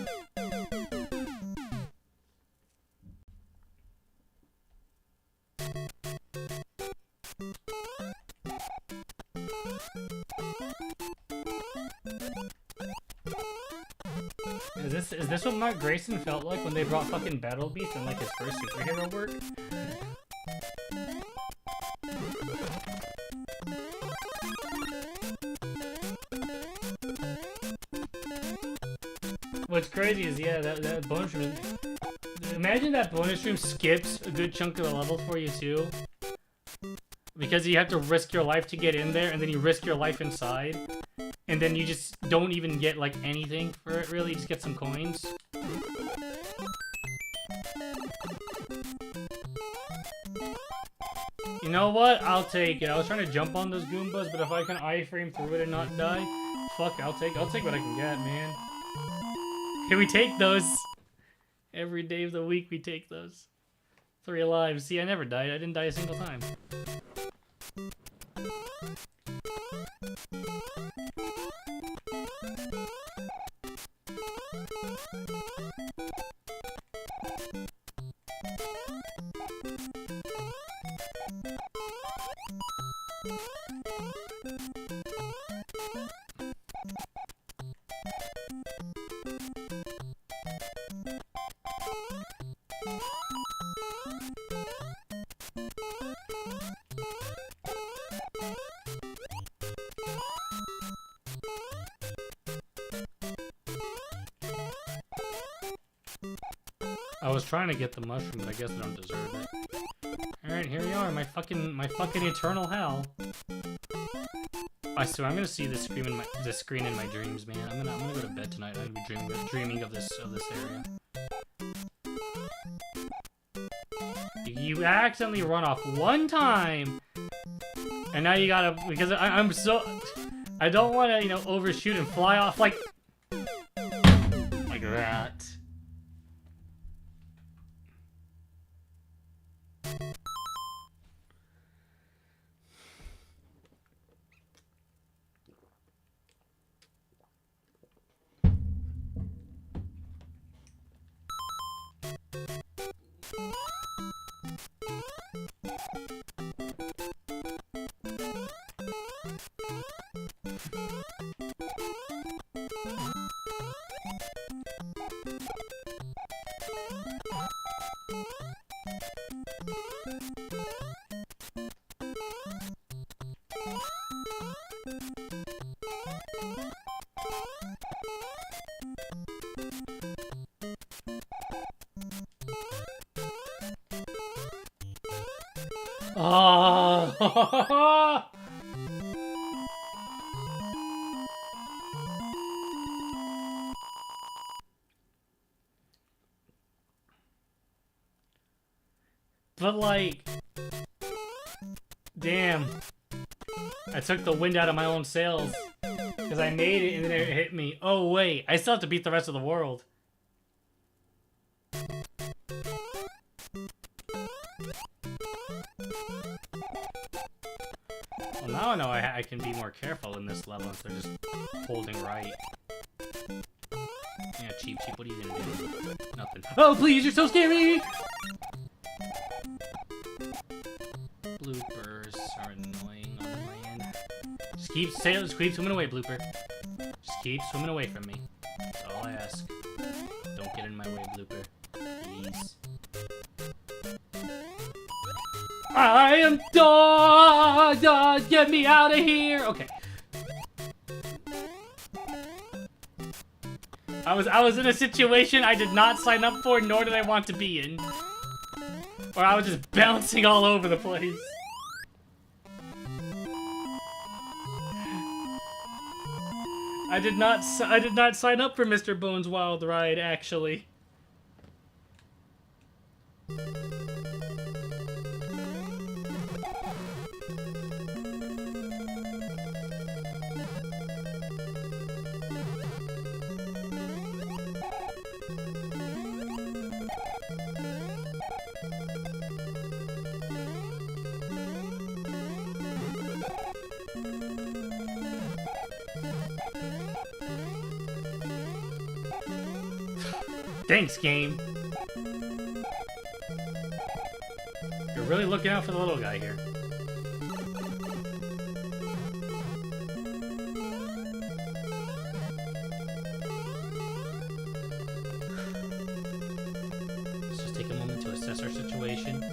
Is this what Mark Grayson felt like when they brought fucking Battle Beast in like his first superhero work? What's crazy is, yeah, that bonus room... Imagine that bonus room skips a good chunk of the level for you too. Because you have to risk your life to get in there, and then you risk your life inside. And then you just don't even get, like, anything for it, really. You just get some coins. You know what? I'll take it. I was trying to jump on those Goombas, but if I can iframe through it and not die, fuck, I'll take what I can get, man. Here we take those. Every day of the week we take those. 3 lives. See, I never died. I didn't die a single time. was trying to get the mushroom, but I guess I don't deserve it. Alright, here we are, my fucking eternal hell. I swear, I'm gonna see this screen in my dreams, man. I'm gonna go to bed tonight. I'm gonna be dreaming of this area. You accidentally run off one time, and now you gotta, because I'm so, I don't want to, you know, overshoot and fly off like that. Oh. But like, damn, I took the wind out of my own sails because I made it and then it hit me. Oh wait, I still have to beat the rest of the world. Well, now I know I can be more careful in this level instead of just holding right. Yeah, cheap, what are you gonna do? Nothing. Oh, please, you're so scary! Bloopers are annoying on my end. Just keep swimming away, Blooper. Just keep swimming away from me. That's all I ask. Don't get in my way, Blooper. Please. I am done! Get me out of here! Okay. I was in a situation I did not sign up for, nor did I want to be in. Or I was just bouncing all over the place. I did not sign up for Mr. Bones Wild Ride, actually. Thanks, game. You're really looking out for the little guy here. Let's just take a moment to assess our situation.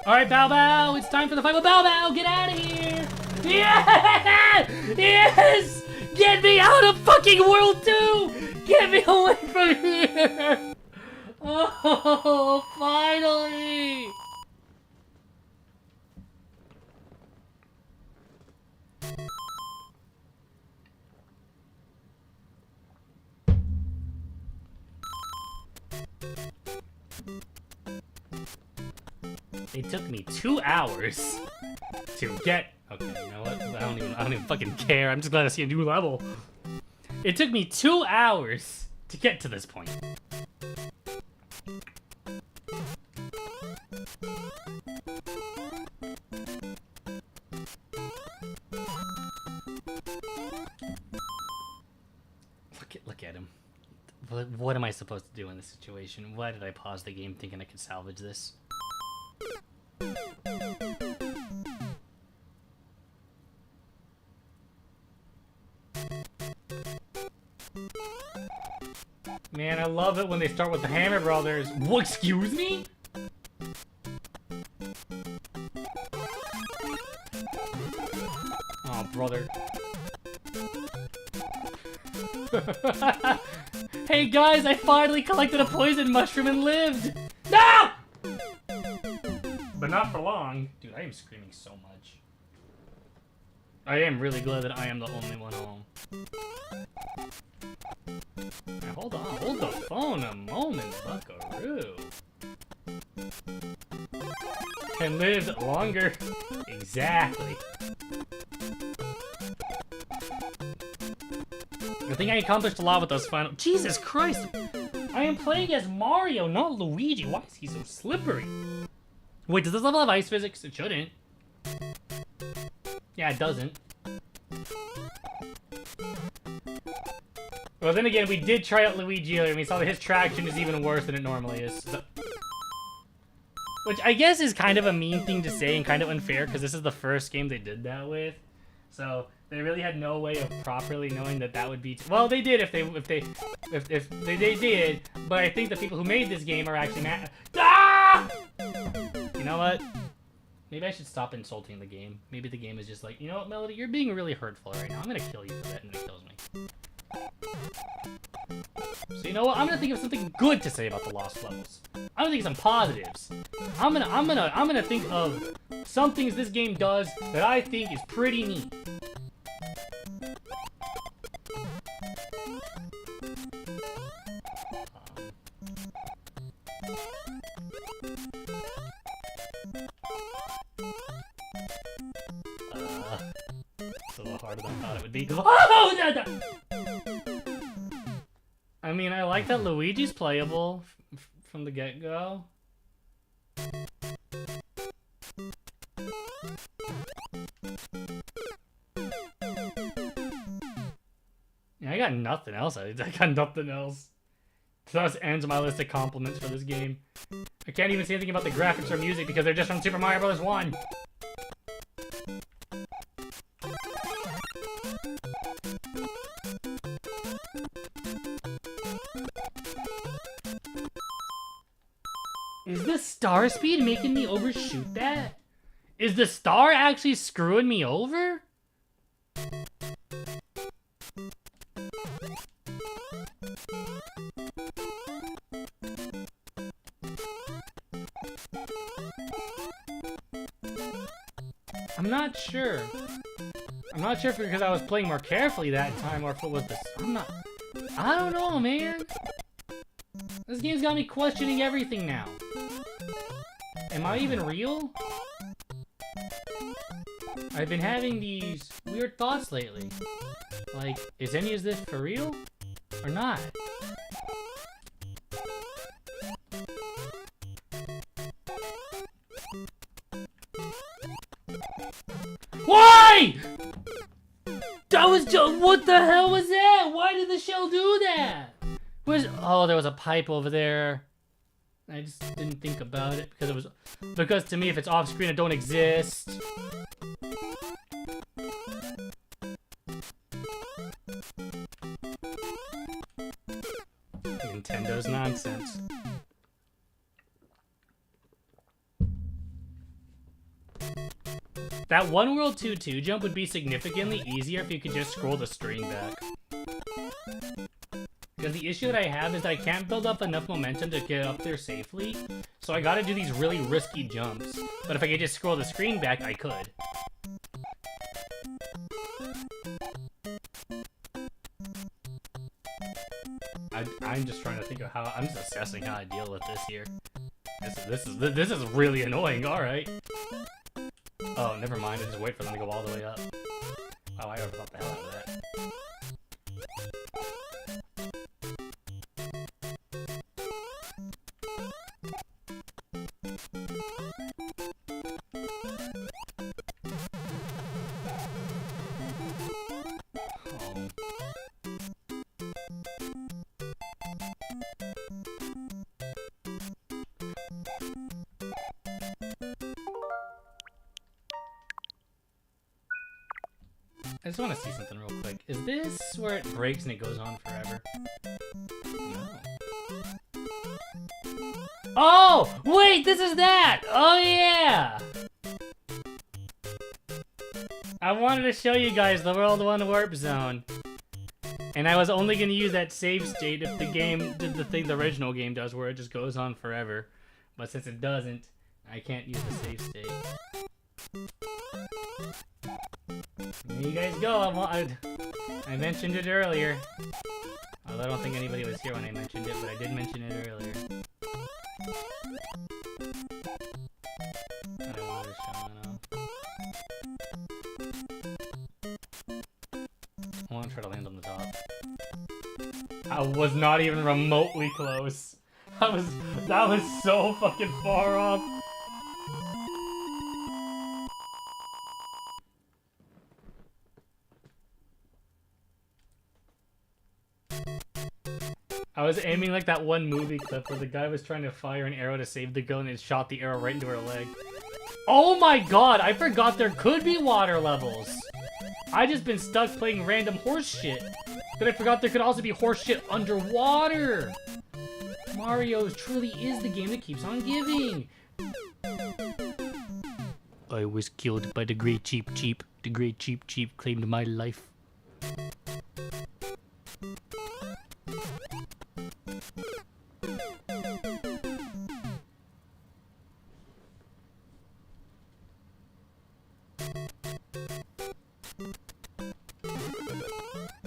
Alright, Bow Bow, it's time for the fight with Bow Bow! Get out of here! Yeah! Yes! Get me out of fucking World 2! Get me away from here! Oh, finally! It took me 2 hours to get... Okay, you know what? I don't even fucking care. I'm just glad to see a new level. It took me 2 hours to get to this point. Look at him. What am I supposed to do in this situation? Why did I pause the game thinking I could salvage this? Man, I love it when they start with the Hammer Brothers. What, excuse me? Oh, brother. Hey guys, I finally collected a poison mushroom and lived! No! But not for long. Dude, I am screaming so much. I am really glad that I am the only one home. Now, hold on, hold the phone a moment, buckaroo. And lived longer. Exactly. I think I accomplished a lot with those final. Jesus Christ! I am playing as Mario, not Luigi. Why is he so slippery? Wait, does this level have ice physics? It shouldn't. Yeah, it doesn't. Well, then again, we did try out Luigi earlier, and we saw that his traction is even worse than it normally is. So... Which I guess is kind of a mean thing to say and kind of unfair, because this is the first game they did that with. So they really had no way of properly knowing that that would be. Well, they did if they did, but I think the people who made this game are actually mad. Ah! You know what? Maybe I should stop insulting the game. Maybe the game is just like, you know what, Melody, you're being really hurtful right now. I'm gonna kill you for that, and then it kills me. So you know what? I'm gonna think of something good to say about the lost levels. I'm gonna think of some positives. I'm gonna think of some things this game does that I think is pretty neat. It's a little harder than I thought it would be. Oh! I mean, I like that Luigi's playable from the get-go. Yeah, I got nothing else. I got nothing else. Thus ends my list of compliments for this game. I can't even say anything about the graphics or music because they're just from Super Mario Bros. 1. Is the star speed making me overshoot that? Is the star actually screwing me over? I'm not sure. I'm not sure if it's because I was playing more carefully that time or if it was this. I don't know, man. This game's got me questioning everything now. Am I even real? I've been having these weird thoughts lately. Like, is any of this for real? Or not? Why? That was just, what the hell was that? Why did the shell do that? Oh, there was a pipe over there. I just didn't think about it because to me, if it's off screen, it don't exist. Nintendo's nonsense. That One World 2-2 jump would be significantly easier if you could just scroll the screen back. Because the issue that I have is I can't build up enough momentum to get up there safely, so I gotta do these really risky jumps. But if I could just scroll the screen back, I could. I'm just trying to think of how, I'm just assessing how I deal with this here. This is really annoying, alright. Oh, never mind, I just wait for them to go all the way up. Oh, I overthought the hell out of that. I just want to see something real quick. Is this where it breaks and it goes on forever? No. Oh! Wait, this is that! Oh, yeah! I wanted to show you guys the World 1 Warp Zone. And I was only going to use that save state if the game did the thing the original game does, where it just goes on forever. But since it doesn't, I can't use the save state. There you guys go. I mentioned it earlier. Although I don't think anybody was here when I mentioned it, but I did mention it earlier. And I wanted to show it off. I want to try to land on the top. I was not even remotely close. That was so fucking far off. I was aiming like that one movie clip where the guy was trying to fire an arrow to save the girl and it shot the arrow right into her leg. Oh my god, I forgot there could be water levels. I just been stuck playing random horse shit. But I forgot there could also be horse shit underwater. Mario truly is the game that keeps on giving. I was killed by the great cheap. The great cheap claimed my life.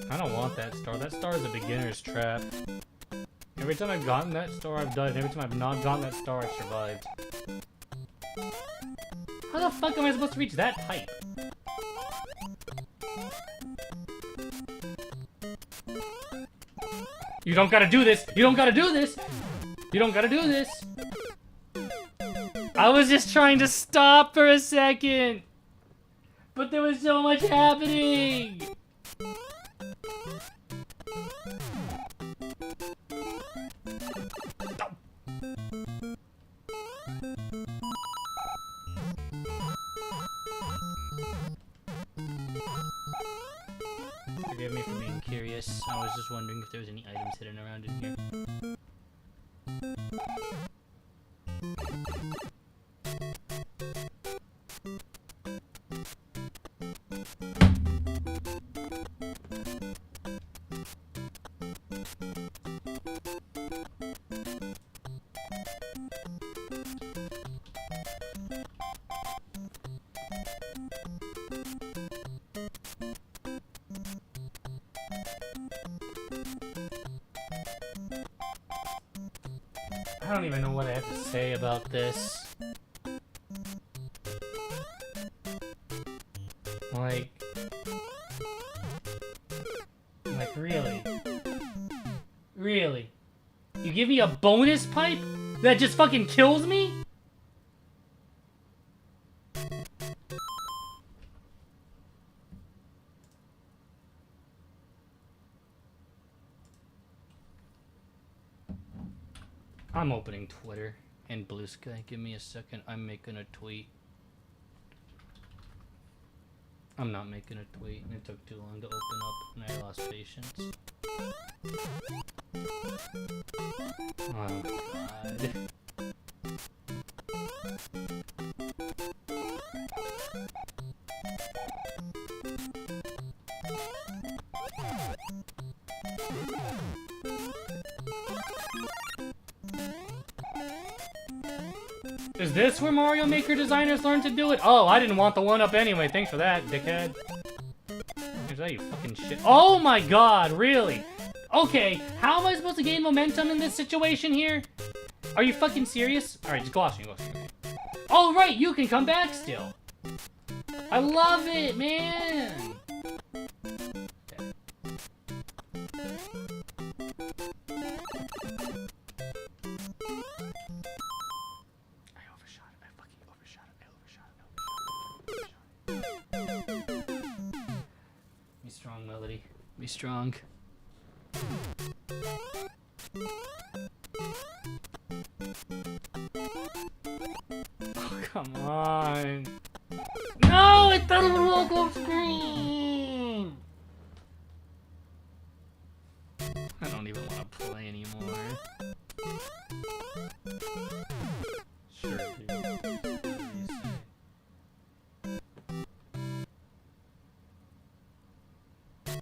I don't want that star. That star is a beginner's trap. Every time I've gotten that star, I've died. Every time I've not gotten that star, I've survived. How the fuck am I supposed to reach that pipe? You don't gotta do this! You don't gotta do this! You don't gotta do this! I was just trying to stop for a second! But there was so much happening! Forgive me for being curious. I was just wondering if there was any items hidden around in here. I don't even know what I have to say about this. Like, really? Really? You give me a bonus pipe that just fucking kills me? I'm opening Twitter and Blue Sky. Give me a second. I'm making a tweet. I'm not making a tweet. It took too long to open up and I lost patience. Oh god. Is this where Mario Maker designers learn to do it? Oh, I didn't want the 1-up anyway. Thanks for that, dickhead. Here's that, you fucking shit. Oh my god, really? Okay, how am I supposed to gain momentum in this situation here? Are you fucking serious? Alright, just go off. Oh, right, you can come back still. I love it, man. Be strong, Melody. Be strong. Oh, come on. No, it doesn't look off screen. I don't even want to play anymore. Sure, dude.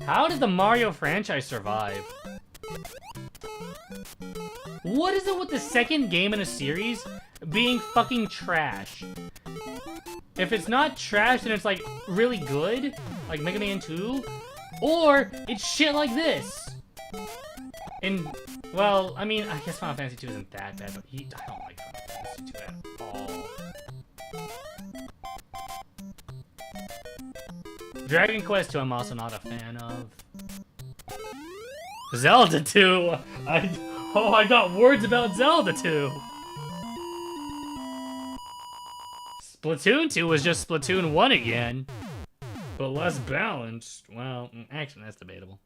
How did the Mario franchise survive? What is it with the second game in a series being fucking trash? If it's not trash, then it's like really good, like Mega Man 2, or it's shit like this. And, well, I mean, I guess Final Fantasy 2 isn't that bad, but I don't like Final Fantasy 2 at all. Dragon Quest 2 I'm also not a fan of. Zelda 2! I got words about Zelda 2! Splatoon 2 was just Splatoon 1 again. But less balanced. Well, actually, that's debatable.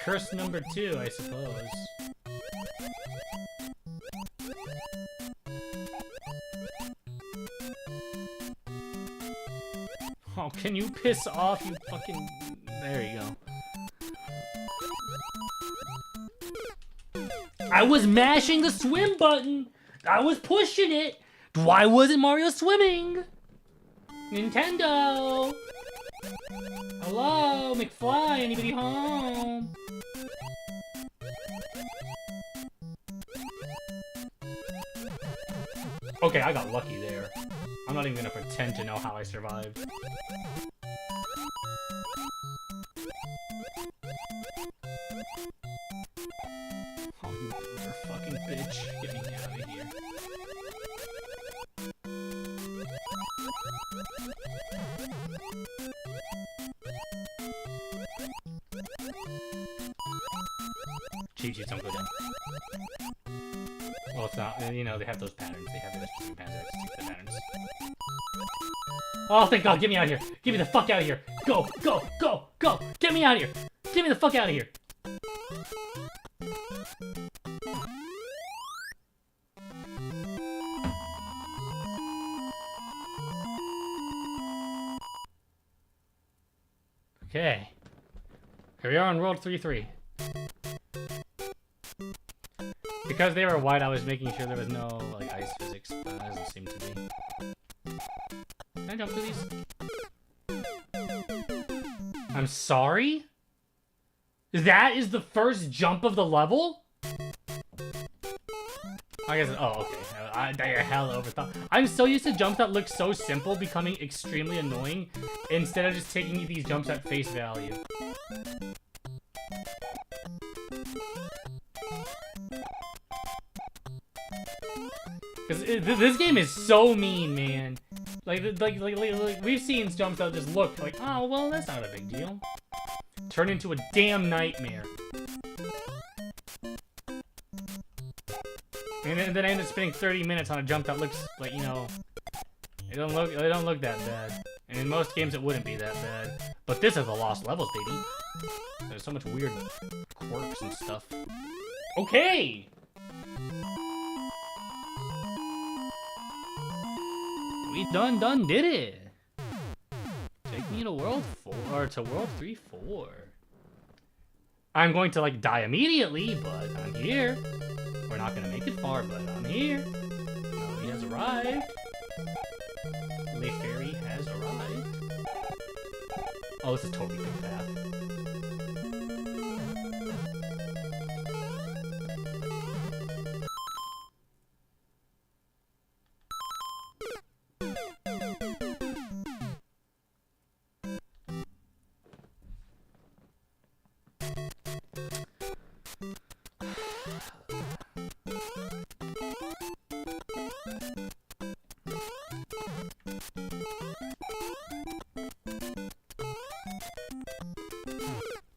Curse number 2, I suppose. Oh, can you piss off, you fucking... There you go. I was mashing the swim button! I was pushing it! Why wasn't Mario swimming? Nintendo! Hello, McFly, anybody home? Okay, I got lucky there. I'm not even gonna pretend to know how I survived. Oh, you fucking bitch. Get me out of here. Cheat sheets don't go down. Well, it's not. You know, they have those patterns. They have their specific patterns that stick to the patterns. Oh, thank God. Get me out of here. Get me the fuck out of here. Go, go, go, go. Get me out of here. Get me the fuck out of here. Okay. Here we are on World 3-3. Because they were white, I was making sure there was no, like, ice physics, but it doesn't seem to be. Can I jump through these? I'm sorry? That is the first jump of the level? I guess, oh, okay. I hell overthought. I'm so used to jumps that look so simple becoming extremely annoying instead of just taking these jumps at face value. Because this game is so mean, man. Like we've seen jumps that just look like, oh, well, that's not a big deal. Turn into a damn nightmare. And then I end up spending 30 minutes on a jump that looks like, you know, it don't look that bad. And in most games it wouldn't be that bad. But this is the lost levels, baby. There's so much weird quirks and stuff. Okay! We done did it. Take me to World 4, or to World 3-4. I'm going to, like, die immediately, but I'm here. We're not gonna make it far, but I'm here. Melody has arrived. Leaf Fairy has arrived. Oh, this is totally big path.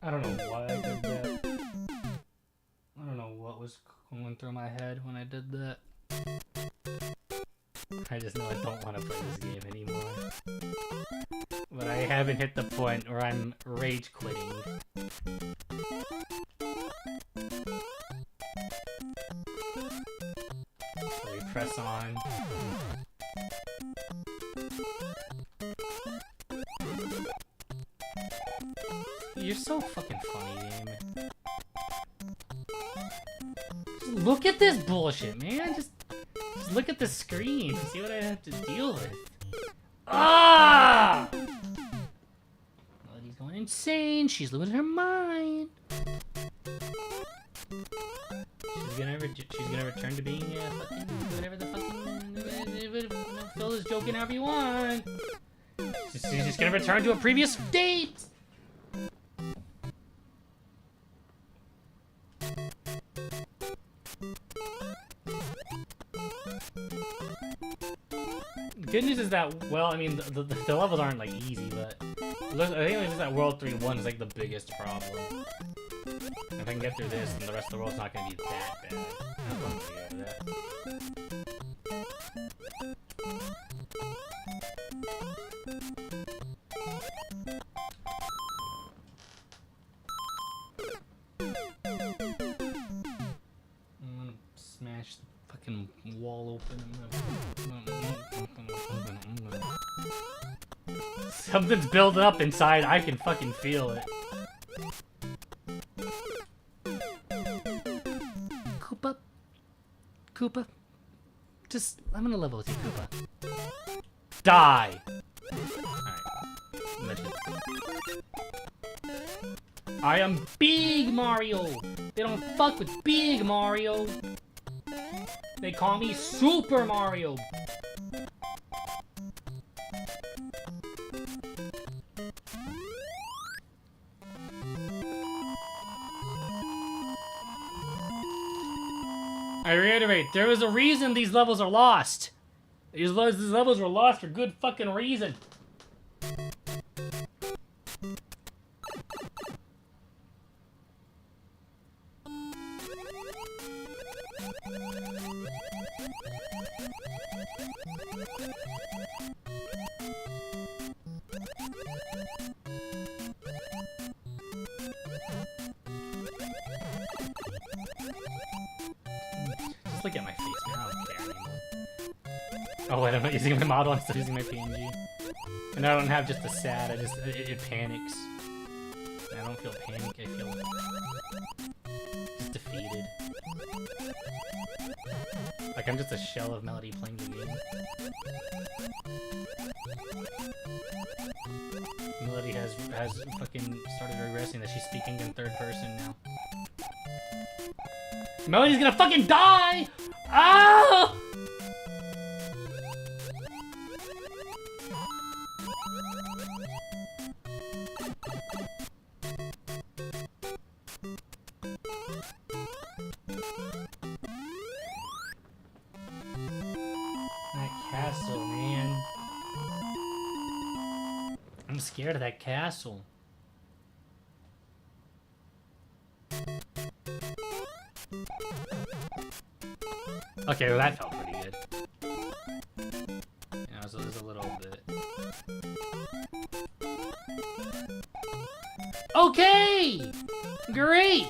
I don't know why I did that. I don't know what was going through my head when I did that. I just know I don't want to play this game anymore. But I haven't hit the point where I'm rage quitting. So we press on. You're so fucking funny, game. look at this bullshit, man. Just look at the screen to see what I have to deal with. Ah! Melody's going insane. She's losing her mind. She's gonna return to being fucking whatever the fucking fill this joke in however you want. She's just gonna return to a previous state. The good news is that, well, I mean, the levels aren't like easy, but I think it's just that World 3-1 is like the biggest problem. If I can get through this, then the rest of the world's not gonna be that bad. I'm gonna get out of that. I'm gonna smash the fucking wall open. Something's building up inside. I can fucking feel it. Koopa. Just, I'm gonna level with you, Koopa. Die! Alright. I am Big Mario! They don't fuck with Big Mario! They call me Super Mario! I reiterate, there is a reason these levels are lost. These levels were lost for good fucking reason. Just look at my face, man. I don't care anymore. Oh wait, I'm not using my model, I'm still using my PNG. And I don't have just a sad, it panics. I don't feel panic, I feel just defeated. Like I'm just a shell of Melody playing the game. Melody has fucking started regressing that she's speaking in third person now. Melody's gonna fucking die! Ah! That castle, man. I'm scared of that castle. Okay, well that felt pretty good. Yeah, so there's a little bit. Okay! Great!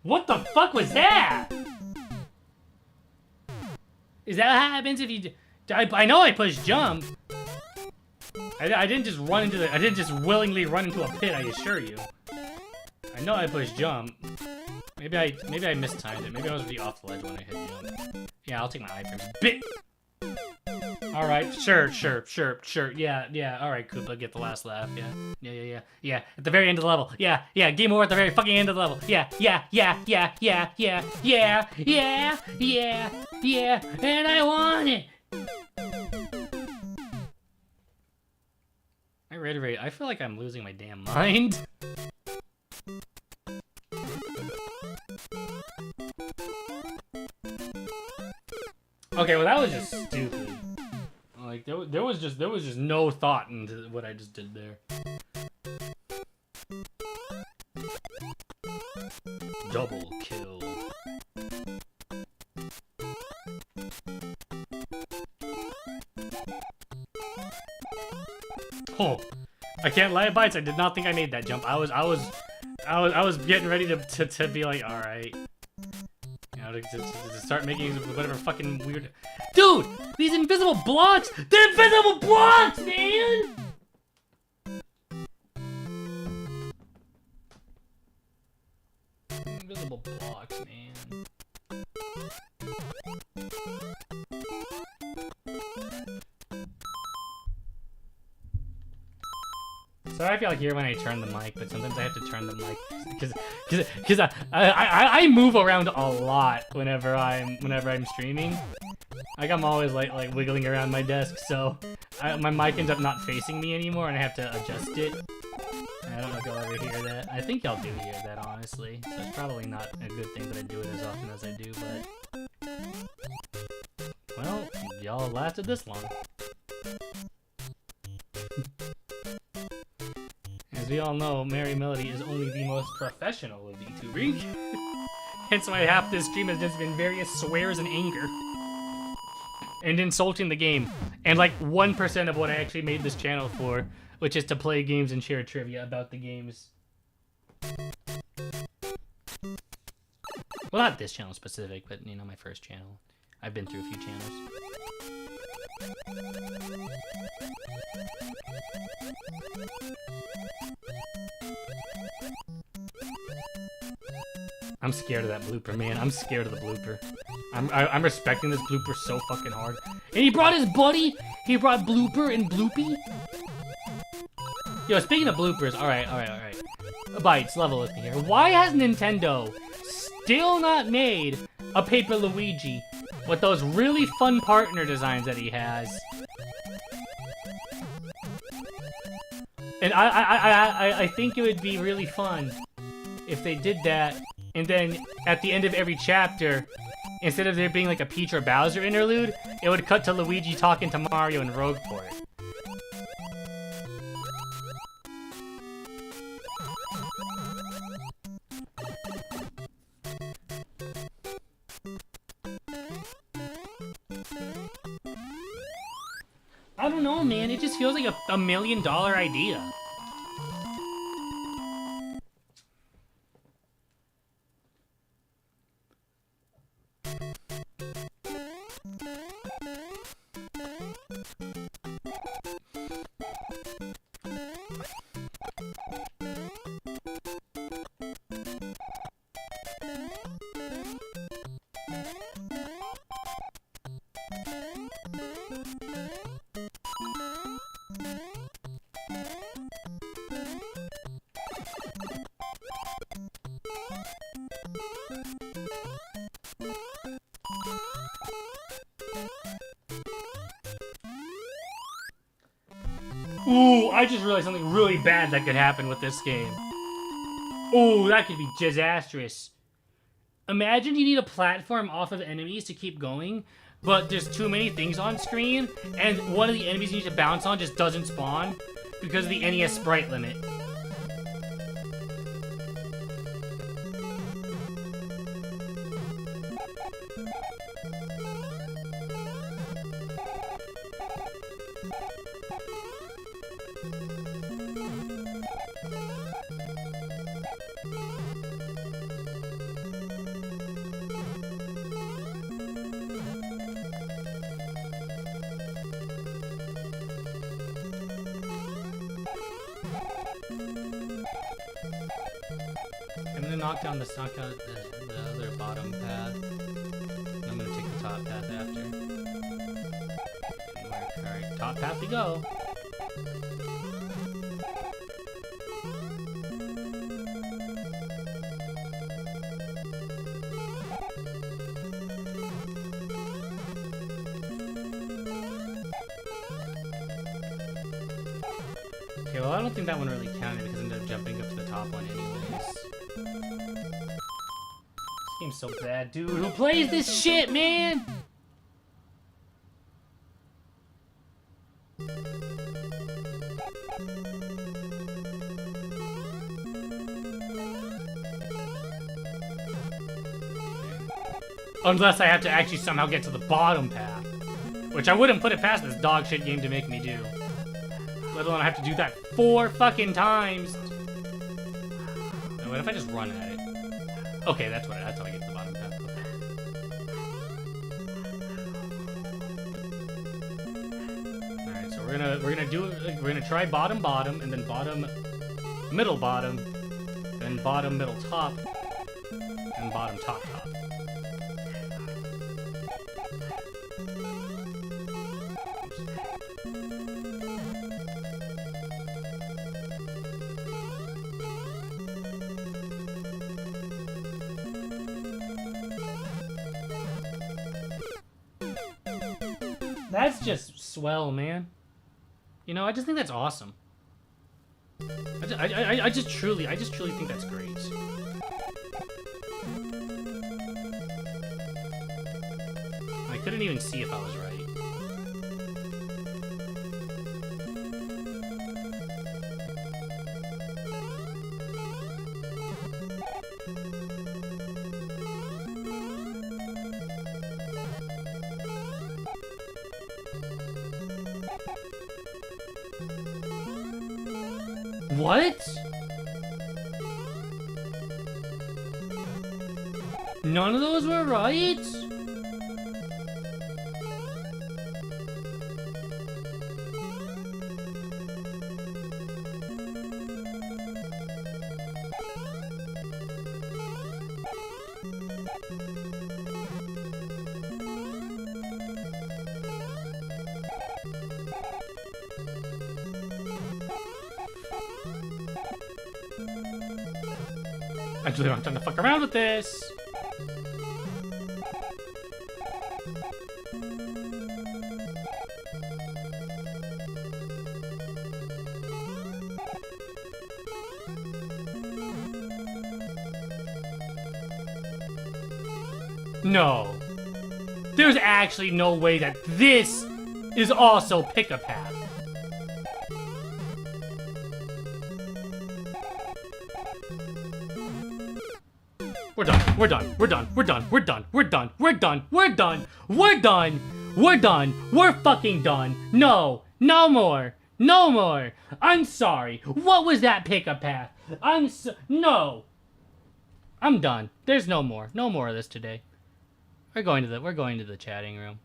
What the fuck was that? Is that what happens if you... I know I pushed jump. I didn't just run into the... I didn't just willingly run into a pit, I assure you. I know I pushed jump. Maybe I mistimed it. Maybe I was really off the ledge when I hit jump. Yeah, I'll take my iframes. Bit! All right, sure. Yeah. All right, Koopa, get the last laugh. Yeah. At the very end of the level. Yeah. Game over at the very fucking end of the level. Yeah. And I want it. I reiterate, I feel like I'm losing my damn mind. Okay, well that was just stupid. Like there was just no thought into what I just did there. Double kill. Oh, I can't lie, Bytes. I did not think I made that jump. I was getting ready to be like, all right, you know, to start making whatever fucking weird. Dude, these invisible blocks! They're invisible blocks, man! Invisible blocks, man. Sorry if y'all hear when I turn the mic, but sometimes I have to turn the mic because I move around a lot whenever I'm streaming. Like I'm always like wiggling around my desk, so my mic ends up not facing me anymore, and I have to adjust it. And I don't know if y'all ever hear that. I think y'all do hear that, honestly. So it's probably not a good thing that I do it as often as I do, but well, y'all lasted this long. As we all know, MerryMelody is only the most professional of VTubers. Hence why half this stream has just been various swears and anger. And insulting the game. And like 1% of what I actually made this channel for, which is to play games and share trivia about the games. Well, not this channel specific, but you know, my first channel. I've been through a few channels. I'm scared of that blooper, man. I'm scared of the blooper. I'm respecting this blooper so fucking hard. And he brought his buddy. He brought Blooper and Bloopy. Yo, speaking of bloopers, all right. Bytes, level with me here. Why has Nintendo still not made a Paper Luigi with those really fun partner designs that he has? And I think it would be really fun if they did that, and then at the end of every chapter, instead of there being like a Peach or Bowser interlude, it would cut to Luigi talking to Mario in Rogueport. I don't know, man. It just feels like a $1 million idea. Ooh, I just realized something really bad that could happen with this game. Ooh, that could be disastrous. Imagine you need a platform off of enemies to keep going, but there's too many things on screen, and one of the enemies you need to bounce on just doesn't spawn because of the NES sprite limit. Knock out the other bottom path. I'm gonna take the top path after. top path we go. Okay, well, I don't think that one really counted because I ended up jumping up to the top one anyways. This game's so bad, dude. Who plays this shit, man? Unless I have to actually somehow get to the bottom path. Which I wouldn't put it past this dog shit game to make me do. Let alone I have to do that 4 fucking times. Now, what if I just run at it? Okay, that's how I get to the bottom path. Okay. Alright, so we're gonna try bottom bottom, and then bottom middle bottom, then bottom middle top, and bottom top top. That's just swell, man. You know, I just think that's awesome. I just truly think that's great. I couldn't even see if I was right. What? None of those were right? I really don't have time to fuck around with this. No. There's actually no way that this is also pick a path. We're done. We're done. We're done. We're done. We're done. We're done. We're done. We're done. We're done. We're done. We're fucking done. No. No more. No more. I'm sorry. What was that pick-up path? No. I'm done. There's no more. No more of this today. We're going to the chatting room.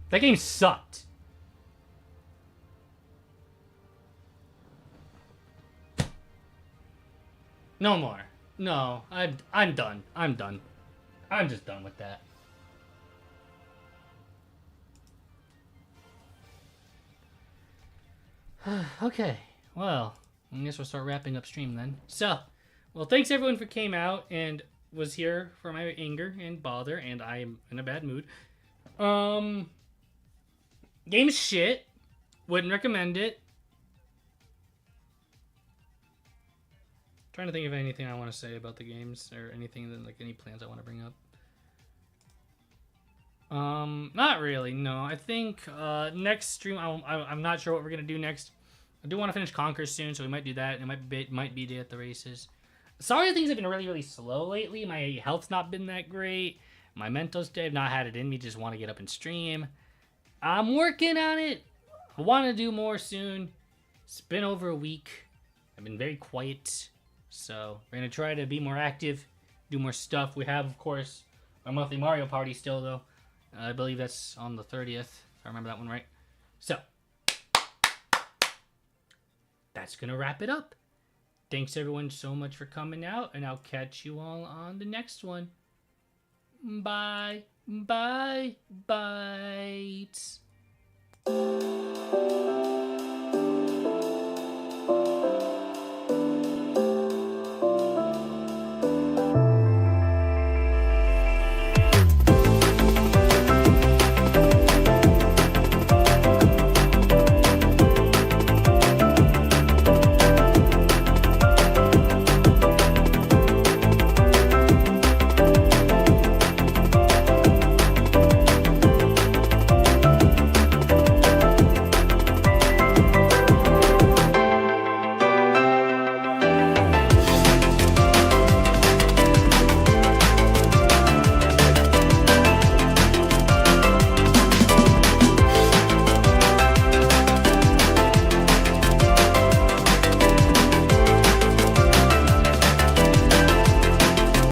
That game sucked. No more. No, I'm done. I'm done. I'm just done with that. Okay. Well, I guess we'll start wrapping up stream then. So, well, thanks everyone for came out and was here for my anger and bother, and I'm in a bad mood. Game's shit. Wouldn't recommend it. Trying to think of anything I want to say about the games or anything that, like, any plans I want to bring up. Not really. No, I think next stream I'm not sure what we're gonna do next. I do want to finish Conquer soon, so we might do that. It might be Day at the Races. Sorry, things have been really slow lately. My health's not been that great. My mental state, I've not had it in me. Just want to get up and stream. I'm working on it. I want to do more soon. It's been over a week. I've been very quiet. So we're going to try to be more active, do more stuff. We have, of course, our monthly Mario Party still, though. I believe that's on the 30th, if I remember that one right. So, that's going to wrap it up. Thanks, everyone, so much for coming out, and I'll catch you all on the next one. Bye. Bye. Bytes.